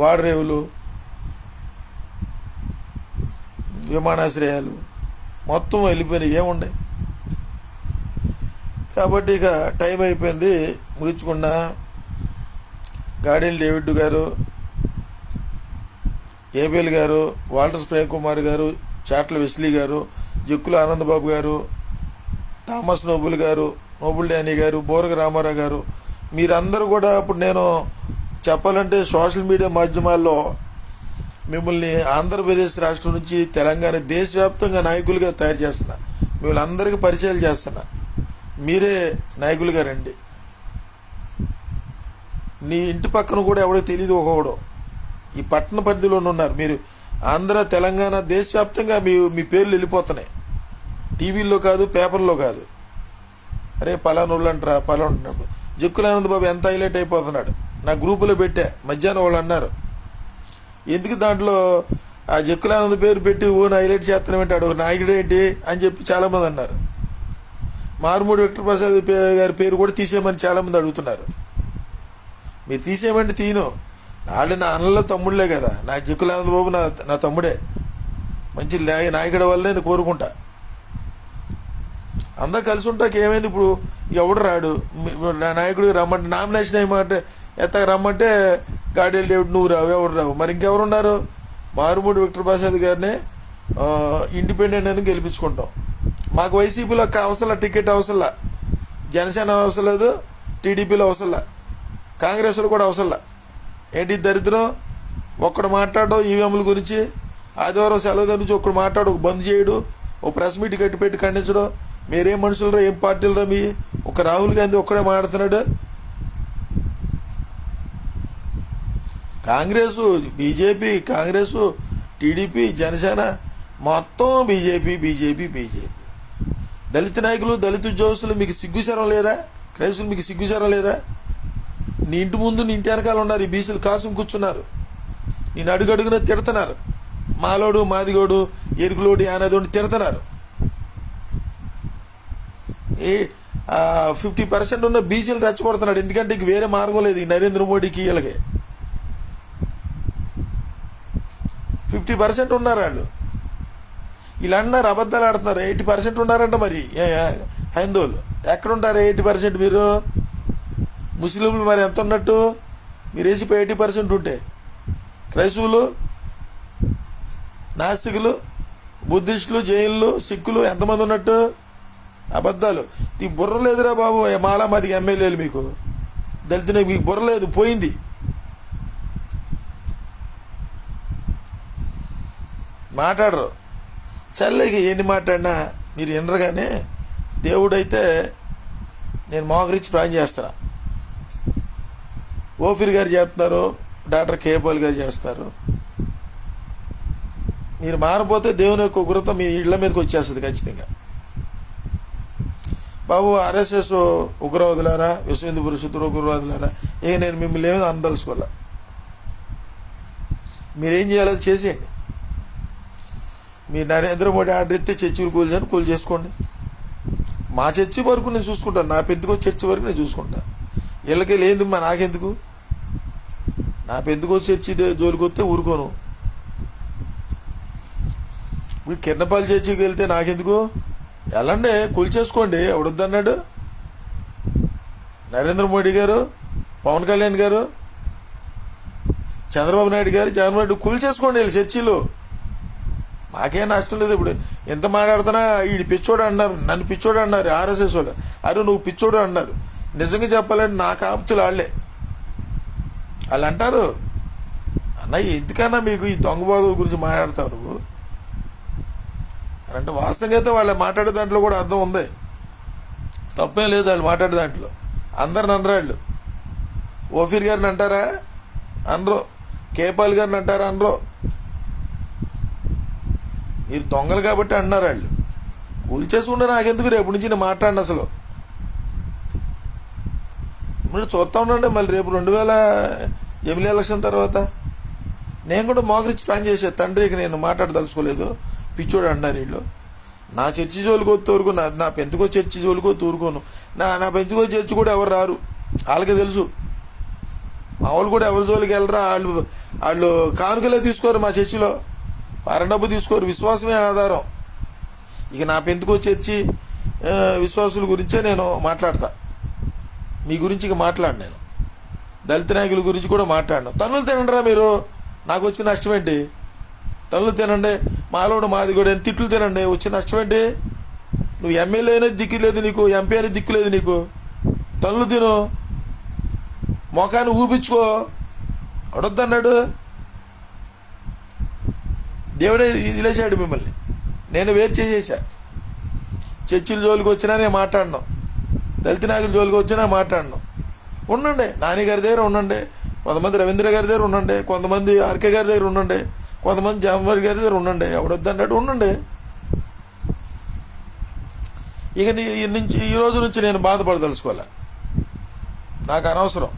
వాడరేవులు, విమానాశ్రయాలు మొత్తం వెళ్ళిపోయినాయి, ఏముండే? కాబట్టి ఇక టైం అయిపోయింది, ముగించుకున్నా. గాడియన్ డేవిడ్ గారు, ఏబిఎల్ గారు, వాల్టర్స్ ప్రేమ్ కుమార్ గారు, చాట్ల వెస్లీ గారు, జక్కుల ఆనందబాబు గారు, థామస్ నోబుల్ గారు, నోబుల్ డానీ గారు, బోరగ రామారావు గారు, మీరందరూ కూడా ఇప్పుడు నేను చెప్పాలంటే సోషల్ మీడియా మాధ్యమాల్లో మిమ్మల్ని ఆంధ్రప్రదేశ్ రాష్ట్రం నుంచి తెలంగాణ దేశవ్యాప్తంగా నాయకులుగా తయారు చేస్తున్నా. మిమ్మల్ని అందరికీ పరిచయాలు చేస్తున్నా. మీరే నాయకులుగా రండి. నీ ఇంటి పక్కన కూడా ఎవరికి తెలియదు ఒకడు ఈ పట్టణ పరిధిలోనే ఉన్నారు. మీరు ఆంధ్ర, తెలంగాణ దేశవ్యాప్తంగా మీ పేర్లు వెళ్ళిపోతున్నాయి. టీవీల్లో కాదు, పేపర్లో కాదు. అరే పలానోళ్ళు అంటారా, పలానా జక్కులానంద బాబు ఎంత హైలైట్ అయిపోతున్నాడు. నా గ్రూపులో పెట్టా, మధ్యాహ్నం వాళ్ళు అన్నారు, ఎందుకు దాంట్లో ఆ జక్కులానంద పేరు పెట్టి హైలైట్ చేస్తానంటాడు, ఒక నాయకుడు ఏంటి అని చెప్పి చాలామంది అన్నారు. మారుమూడి విక్టర్ ప్రసాద్ గారి పేరు కూడా తీసేయమని చాలామంది అడుగుతున్నారు. మీరు తీసేయమంటే తీను. వాళ్ళు నా అన్నలో తమ్ముళ్ళే కదా. నా జక్కులానంద బాబు నా తమ్ముడే. మంచి నాయకుడి వల్లే నేను కోరుకుంటా. అందరు కలిసి ఉంటాక ఏమైంది? ఇప్పుడు ఎవడు రాడు, నా నాయకుడికి రమ్మంటే, నామినేషన్ ఏమంటే ఎత్తగా రమ్మంటే గాడియన్ డేవిడ్ నువ్వు రావు, ఎవరు రావు. మరి ఇంకెవరున్నారు? మారుమూడి విక్టర్ ప్రసాద్ గారిని ఇండిపెండెంట్ అని గెలిపించుకుంటాం. మాకు వైసీపీలో అవసరం, టికెట్ అవసరంలా, జనసేన అవసరం లేదు, టీడీపీలో అవసరంలా, కాంగ్రెస్లో కూడా అవసరంలా. ఏంటి దరిద్రం? ఒక్కడు మాట్లాడడం ఈవీఎంల గురించి, ఆదివారం సెలవు గురించి ఒక్కడు మాట్లాడు, ఒక బంద్ చేయడు, ఒక ప్రెస్ మీట్ పెట్టి ఖండించడం. మీరేం మనుషులరా, ఏం పార్టీలరా మీ? ఒక రాహుల్ గాంధీ ఒక్కడే మాట్లాడుతున్నాడు. కాంగ్రెస్, బీజేపీ, కాంగ్రెస్, టీడీపీ, జనసేన మొత్తం బీజేపీ. దళిత నాయకులు, దళిత ఉద్యోగస్తులు మీకు సిగ్గుశరం లేదా? క్రైస్తులు మీకు సిగ్గుశరం లేదా? నీ ఇంటి ముందు, నీ ఇంటి వెనకాల ఉన్నారు ఈ బీసీలు, కాసుకు కూర్చున్నారు. నేను అడుగడుగున తిడుతున్నారు. మాలోడు, మాదిగోడు, ఎరుకులోడు, యానదోడు తిడుతున్నారు. 50% ఉన్న బీసీలు రెచ్చగొడుతున్నాడు. ఎందుకంటే ఇంక వేరే మార్గం లేదు ఈ నరేంద్ర మోడీకి. వీళ్ళకి 50% ఉన్నారు వాళ్ళు. వీళ్ళు అన్నారు అబద్ధాలు ఆడుతున్నారు. 80% ఉన్నారంట. మరి హైందవులు ఎక్కడుంటారు 80%? మీరు ముస్లింలు మరి ఎంత ఉన్నట్టు? మీరు వేసి 80% ఉంటే క్రైస్తవులు, నాస్తికులు, బుద్ధిస్టులు, జైన్లు, సిక్కులు ఎంతమంది ఉన్నట్టు? అబద్ధాలు. ఈ బుర్ర లేదురా బాబు. మాలా మాదికి ఎమ్మెల్యేలు మీకు దళితులు, మీకు బుర్ర లేదు, పోయింది. మాట్లాడరు. చల్లకి ఎన్ని మాట్లాడినా మీరు వినరుగానే. దేవుడైతే నేను మోకరించి ప్రాణం చేస్తాను. ఓఫీర్ గారు చేస్తున్నారు, డాక్టర్ కేపాల్ గారు చేస్తారు. మీరు మారపోతే దేవుని యొక్క ఉగ్రత మీ ఇళ్ల మీదకి వచ్చేస్తుంది ఖచ్చితంగా. బాబు ఆర్ఎస్ఎస్ ఉగ్రవాదులారా, విశ్వ హిందూ పరిషత్ ఉగ్రవాదులారా, నేను మిమ్మల్ని ఏమీ అందలుసుకోలే. మీరేం చేయాలో అది చేసేయండి. మీరు నరేంద్ర మోడీ ఆర్డర్ ఇస్తే చర్చిలు కూల్ చేసుకోండి. మా చర్చి వరకు నేను చూసుకుంటాను. నా పెద్దకో చర్చి వరకు నేను చూసుకుంటాను. వీళ్ళకి లేదు మా నాకెందుకు? నా పెద్దకో చర్చి జోలికి వస్తే ఊరుకోను. మీరు కిరణపాలి చర్చికి వెళ్తే నాకెందుకు? వెళ్ళండి, చేసుకోండి. ఎవడొద్దన్నాడు? నరేంద్ర మోడీ గారు, పవన్ కళ్యాణ్ గారు, చంద్రబాబు నాయుడు గారు, జగన్మోహన్ రెడ్డి చేసుకోండి వీళ్ళు చర్చిలు. మాకేం నష్టం లేదు. ఇప్పుడు ఎంత మాట్లాడుతున్నా వీడి పిచ్చోడు అన్నారు, నన్ను పిచ్చోడు అన్నారు ఆర్ఎస్ఎస్ వాళ్ళు. అరే నువ్వు పిచ్చోడు అన్నారు. నిజంగా చెప్పాలంటే నా కాపుతులు వాళ్ళే. వాళ్ళు అంటారు, అన్న ఎందుకన్నా మీకు ఈ దొంగబాదుల గురించి మాట్లాడతావు నువ్వు అంటే. వాస్తవంగా అయితే వాళ్ళు మాట్లాడే దాంట్లో కూడా అర్థం ఉంది, తప్పేం లేదు. వాళ్ళు మాట్లాడే దాంట్లో అందరిని అనరాళ్ళు. ఓఫీర్ గారిని అంటారా? అనరు. కేపాల్ గారిని అంటారా? అనరు. మీరు దొంగలు కాబట్టి అన్నారు వాళ్ళు. చేసుకుంటే నాకెందుకు? రేపు నుంచి నేను మాట్లాడిన అసలు. మీరు చూస్తూ ఉండండి. మళ్ళీ రేపు 2008 ఎలక్షన్ తర్వాత నేను కూడా మోకరించి ప్లాన్ చేశాను. తండ్రికి నేను మాట్లాడదలుచుకోలేదు, పిచ్చోడు అన్నారు వీళ్ళు. నా చర్చి జోలికి తోరుకు, నా పెంతుకో చర్చి జోలికో తోరుకోను. నా పెంతుకో చర్చి కూడా ఎవరు రారు, వాళ్ళకే తెలుసు. మా వాళ్ళు కూడా ఎవరి జోలికి వెళ్ళరా. వాళ్ళు కానుకలే తీసుకోరు మా చర్చిలో, డబ్బు తీసుకోరు. విశ్వాసమే ఆధారం. ఇక నా పెంతుకో చర్చి విశ్వాసుల గురించే నేను మాట్లాడతా. మీ గురించి ఇక మాట్లాడు. నేను దళిత నాయకుల గురించి కూడా మాట్లాడను. తన్నులు తినండిరా మీరు, నాకు వచ్చిన నష్టం ఏంటి? తన్నులు తినండి. మాలోడు మాది కూడా తిట్లు తినండి, వచ్చిన నష్టం ఏంటి? నువ్వు ఎమ్మెల్యే అనేది దిక్కు లేదు నీకు, ఎంపీ అనేది దిక్కు లేదు నీకు. తన్నులు తిను, మొఖాన్ని ఊపించుకో. అడొద్దన్నాడు దేవుడే, ఇదిలేసాడు మిమ్మల్ని. నేను వేరు చేసేసా. చర్చిల జోలికి వచ్చినా నేను మాట్లాడను, దళిత నాయకుల జోలికి వచ్చినా మాట్లాడను. ఉండండి, నాని గారి దగ్గర ఉండండి, కొంతమంది రవీంద్ర గారి దగ్గర ఉండండి, కొంతమంది ఆర్కే గారి దగ్గర ఉండండి, కొంతమంది జామవారి గారి దగ్గర ఉండండి. ఎవడొద్దన్నట్టు ఉండండి. ఇక ఈ రోజు నుంచి నేను బాధపడదలుచుకోలే, నాకు అనవసరం.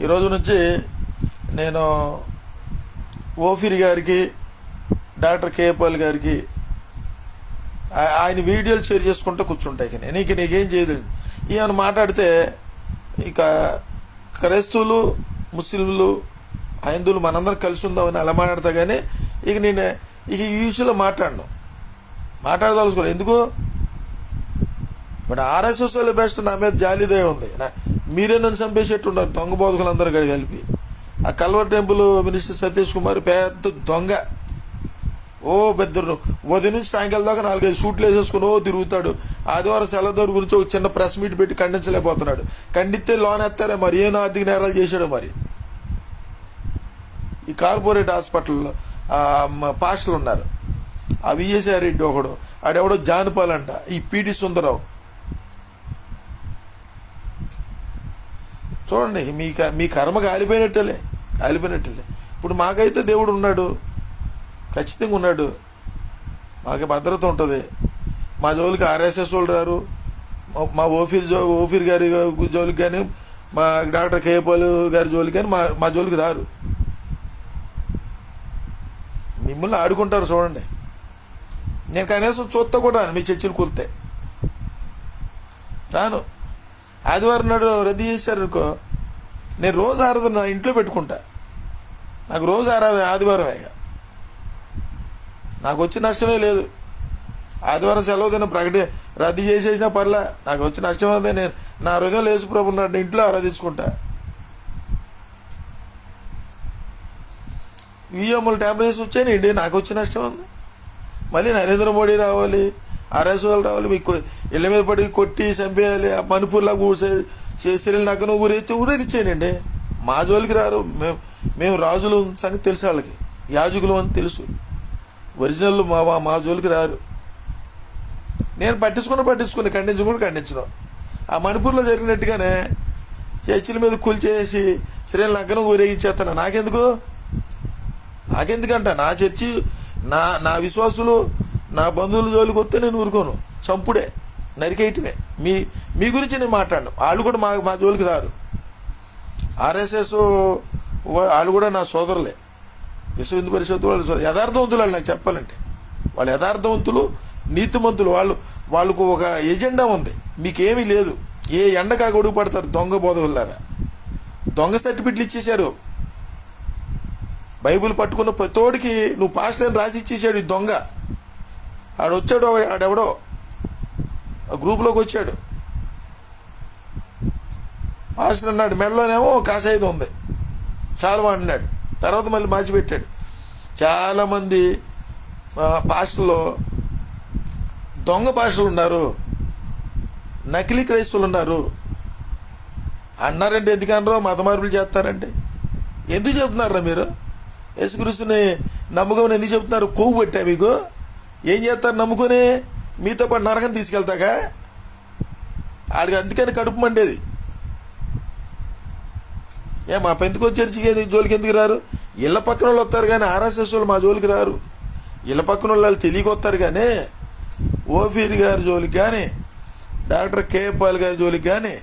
ఈరోజు నుంచి నేను ఓఫీర్ గారికి, డాక్టర్ కేపాల్ గారికి ఆయన వీడియోలు షేర్ చేసుకుంటూ కూర్చుంటాయి. ఇక నీకేం చేయలేదు. ఏమైనా మాట్లాడితే ఇక క్రైస్తవులు, ముస్లింలు, హైందువులు మనందరం కలిసి ఉందామని అలా మాట్లాడతా. కానీ ఇక నేను ఈ విషయంలో మాట్లాడదలుచుకోలేదు. ఎందుకు? బట్ ఆర్ఎస్ఎస్ వాళ్ళు బెస్ట్. నా మీద జాలిదే ఉంది. మీరే నన్ను చంపేసేట్టున్నారు దొంగ బోధకులందరూ కలిపి. ఆ కల్వర్ టెంపుల్ మినిస్టర్ సతీష్ కుమార్ పెద్ద దొంగ. పెద్ద ఉదయం నుంచి సాయంకాలం దాకా 4-5 షూట్లు వేసేసుకుని తిరుగుతాడు. ఆదివారం సెలవుదారు గురించి ఒక చిన్న ప్రెస్ మీట్ పెట్టి ఖండించలేకపోతున్నాడు. ఖండిస్తే లోన్ ఎత్తారే మరి. ఏం ఆర్థిక నేరాలు చేశాడు మరి. ఈ కార్పొరేట్ హాస్పిటల్లో పాస్టర్లు ఉన్నారు. ఆ విజయసాయి రెడ్డి ఒకడు, ఆడెవడో జానపాల్ అంట, ఈ పిటి సుందరరావు. చూడండి, మీ కర్మ కాలిపోయినట్టలే. ఇప్పుడు మాకైతే దేవుడు ఉన్నాడు, ఖచ్చితంగా ఉన్నాడు. మాకు భద్రత ఉంటుంది. మా జోలికి ఆర్ఎస్ఎస్ వాళ్ళు రారు. మా ఓఫీర్ గారి జోలికి కానీ, మా డాక్టర్ కేపాల్ గారి జోలికి కానీ మా జోలికి రారు. మిమ్మల్ని ఆడుకుంటారు చూడండి. నేను కనీసం చూస్తా కూడా రాను. మీ చర్చలు కూలితే రాను. ఆదివారం నాడు రద్దు చేశారు అనుకో, నేను రోజు ఆరాధన ఇంట్లో పెట్టుకుంటా. నాకు రోజు ఆరాధన ఆదివారమే. నాకు వచ్చి నష్టమే లేదు. ఆదివారం సెలవు దినం రద్దు చేసేసినా పర్లే, నాకు వచ్చి నష్టం అదే. నేను నా హృదయంలో యేసు ప్రభు ఉన్నాడు, ఇంట్లో ఆరాధించుకుంటా. ఈఎంలు టెంపరేచర్ వచ్చాయండి, నాకు వచ్చి నష్టం ఉంది. మళ్ళీ నరేంద్ర మోడీ రావాలి, ఆర్ఎస్ వాళ్ళు రావాలి, మీకు ఇళ్ళ మీద పడి కొట్టి చంపేయాలి, మణిపూర్లా శ్రీలు నగ్గను ఊరేగిచ్చానండి. మా జోలికి రారు. మేము రాజులు సంగతి తెలుసు, వాళ్ళకి యాజకులు అని తెలుసు. ఒరిజినల్ మా జోలికి రారు. నేను పట్టించుకుని ఖండించను. ఆ మణిపూర్లో జరిగినట్టుగానే చర్చిల మీద కూల్చేసి శ్రీలు నగ్గను ఊరేగించేస్తాను. నాకెందుకంట నా చర్చి నా విశ్వాసులు నా బంధువుల జోలికి వస్తే నేను ఊరుకోను. చంపుడే, నరికేయటమే. మీ గురించి నేను మాట్లాడను. వాళ్ళు కూడా మా జోలికి రారు. ఆర్ఎస్ఎస్ వాళ్ళు కూడా నా సోదరులే. విశ్వ హిందూ పరిషత్ వాళ్ళు యథార్థవంతులు. వాళ్ళు నాకు చెప్పాలంటే వాళ్ళు యథార్థవంతులు, నీతిమంతులు. వాళ్ళకు ఒక ఎజెండా ఉంది, మీకేమీ లేదు. ఏ ఎండకా గొడుగు పడతారు దొంగ బోధకులారా. దొంగ సర్టిఫికెట్లు ఇచ్చేశారు. బైబిల్ పట్టుకున్న ప్రతోడికి నువ్వు పాస్టర్ అని రాసి ఇచ్చేసాడు ఈ దొంగ. ఆడొచ్చాడు, ఆడెవడో ఆ గ్రూప్లోకి వచ్చాడు. పాస్టర్ అన్నాడు, మెడలోనేమో కాషాయిది ఉంది, చాలా అన్నాడు. తర్వాత మళ్ళీ మార్చిపెట్టాడు. చాలామంది పాస్టర్లో దొంగ పాస్టర్లు ఉన్నారు, నకిలీ క్రైస్తవులు ఉన్నారు. అన్నారంటే ఎందుకనరో మత మార్పులు చేస్తారంటే ఎందుకు చెప్తున్నారా మీరు? యేసుక్రీస్తుని నమ్ముకొని ఎందుకు చెప్తున్నారు? కొవ్వు పెట్టా మీకు? ఏం చేస్తారు నమ్ముకొని? మీతో పాటు నరకం తీసుకెళ్తాగా? ఆడికి అందుకని కడుపు మండేది. మా పెంతుకొచ్చి చర్చికి జోలికి ఎందుకు రారు? ఇళ్ళ పక్కన వాళ్ళు వస్తారు కానీ ఆర్ఎస్ఎస్ వాళ్ళు మా జోలికి రారు. ఇళ్ళ పక్కన వాళ్ళు తెలియక వస్తారు కానీ ఓఫీర్ గారి జోలికి కానీ డాక్టర్ కేపాల్ గారి జోలికి కానీ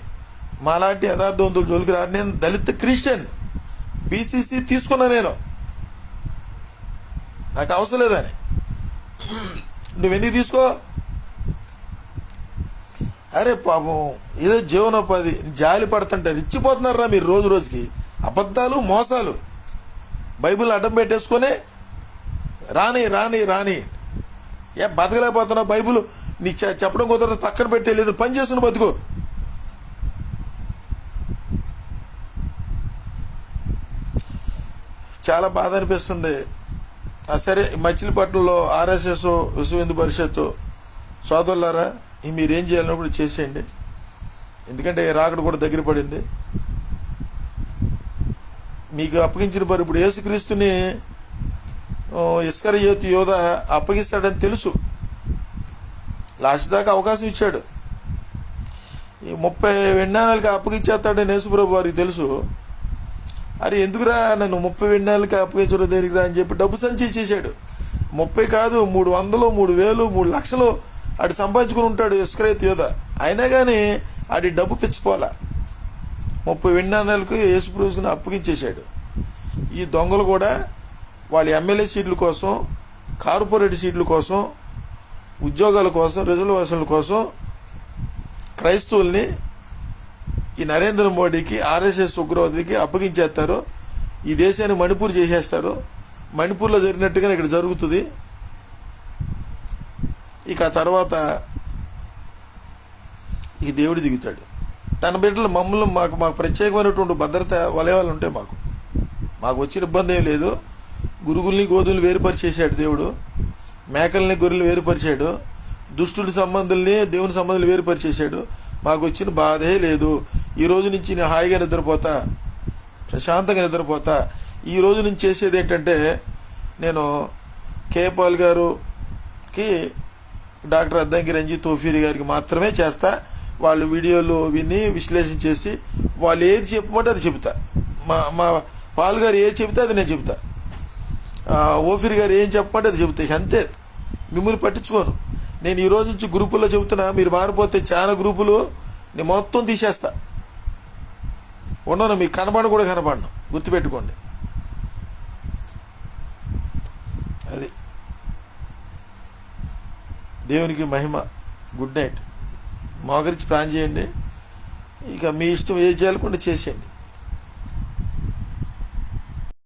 మాలాంటి యథార్థవంతుల జోలికి రారు. నేను దళిత క్రిస్టియన్, బీసీసీ తీసుకున్నా. నాకు అవసరం లేదని. నువ్వెందుకు తీసుకో? అరే పాపం ఏదో జీవనోపాధి జాలి పడుతుంటే రిచ్చిపోతున్నారా మీరు రోజు రోజుకి. అబద్ధాలు, మోసాలు, బైబిల్ అడ్డం పెట్టేసుకొని రాని బతకలేకపోతున్నావు. బైబిల్ నీకు చెప్పడం కుదరదు, పక్కన పెట్టే లేదు, పని చేసుకుని బతుకు. చాలా బాధ అనిపిస్తుంది. సరే, మచిలీపట్నంలో ఆర్ఎస్ఎస్ విశ్వ హిందూ పరిషత్తు సోదరులారా, మీరేం చేయాలన్నప్పుడు చేసేయండి. ఎందుకంటే రాకడ కూడా దగ్గర పడింది. మీకు అప్పగించిన పని ఇప్పుడు యేసుక్రీస్తుని ఇస్కరియోతు యోధ అప్పగిస్తాడని తెలుసు. లాస్ట్ దాకా అవకాశం ఇచ్చాడు. ఈ 30 వెన్నాళ్ళకి అప్పగించేస్తాడని యేసుప్రభు వారికి తెలుసు. అరే ఎందుకురా నన్ను 30 వెన్నాళ్ళకి అప్పగించడం దేనికిరా అని చెప్పి డబ్బు సంచి ఇచ్చేసాడు. 30 కాదు, 300, 3000, 3 లక్షలు ఆడు సంపాదించుకుని ఉంటాడు ఇస్కరియోతు యోధ. అయినా కానీ ఆడి డబ్బు పిచ్చిపోలా. 30 వెన్నాళ్ళకు యేసుప్రభుని అప్పగించేశాడు. ఈ దొంగలు కూడా వాళ్ళ ఎమ్మెల్యే సీట్ల కోసం, కార్పొరేట్ సీట్ల కోసం, ఉద్యోగాల కోసం, రిజర్వేషన్ల కోసం క్రైస్తవుల్ని ఈ నరేంద్ర మోడీకి, ఆర్ఎస్ఎస్ ఉగ్రవాదులకి అప్పగించేస్తారు. ఈ దేశాన్ని మణిపూర్ చేసేస్తారు. మణిపూర్లో జరిగినట్టుగానే ఇక్కడ జరుగుతుంది. ఇక తర్వాత ఈ దేవుడు దిగుతాడు. తన బిడ్డలు మమ్మల్ని మాకు ప్రత్యేకమైనటువంటి భద్రత వలయాలు ఉంటాయి. మాకు వచ్చిన ఇబ్బంది ఏం లేదు. గురుగుల్ని గోధుమలు వేరుపరిచేసాడు దేవుడు. మేకల్ని గొర్రెలు వేరుపరిచాడు. దుష్టుల సంబంధుల్ని దేవుని సంబంధాలు వేరుపరిచేశాడు. మాకు వచ్చిన బాధే లేదు. ఈ రోజు నుంచి నేను హాయిగా నిద్రపోతా, ప్రశాంతంగా నిద్రపోతా. ఈ రోజు నుంచి చేసేది ఏంటంటే, నేను కేపాల్ గారుకి, డాక్టర్ అద్దంకి రంజిత్ తోఫీరి గారికి మాత్రమే చేస్తా. వాళ్ళు వీడియోలు విని విశ్లేషణ చేసి వాళ్ళు ఏది చెప్పమంటే అది చెబుతా. మా పాల్ గారు ఏది చెబితే అది నేను చెబుతా. ఓఫీర్ గారు ఏం చెప్పమంటే అది చెబుతా. అంతే, మిమ్మల్ని పట్టించుకోను. నేను ఈ రోజు నుంచి గ్రూపుల్లో చెబుతున్నా, మీరు మారిపోతే చాలా గ్రూపులు నేను మొత్తం తీసేస్తా. ఉండను, మీకు కనపడను, గుర్తుపెట్టుకోండి. అది దేవునికి మహిమ. Good night. మోకరించి ప్రార్థన చేయండి. ఇక మీ ఇష్టం ఏది చేయాలకుండా చేసేయండి.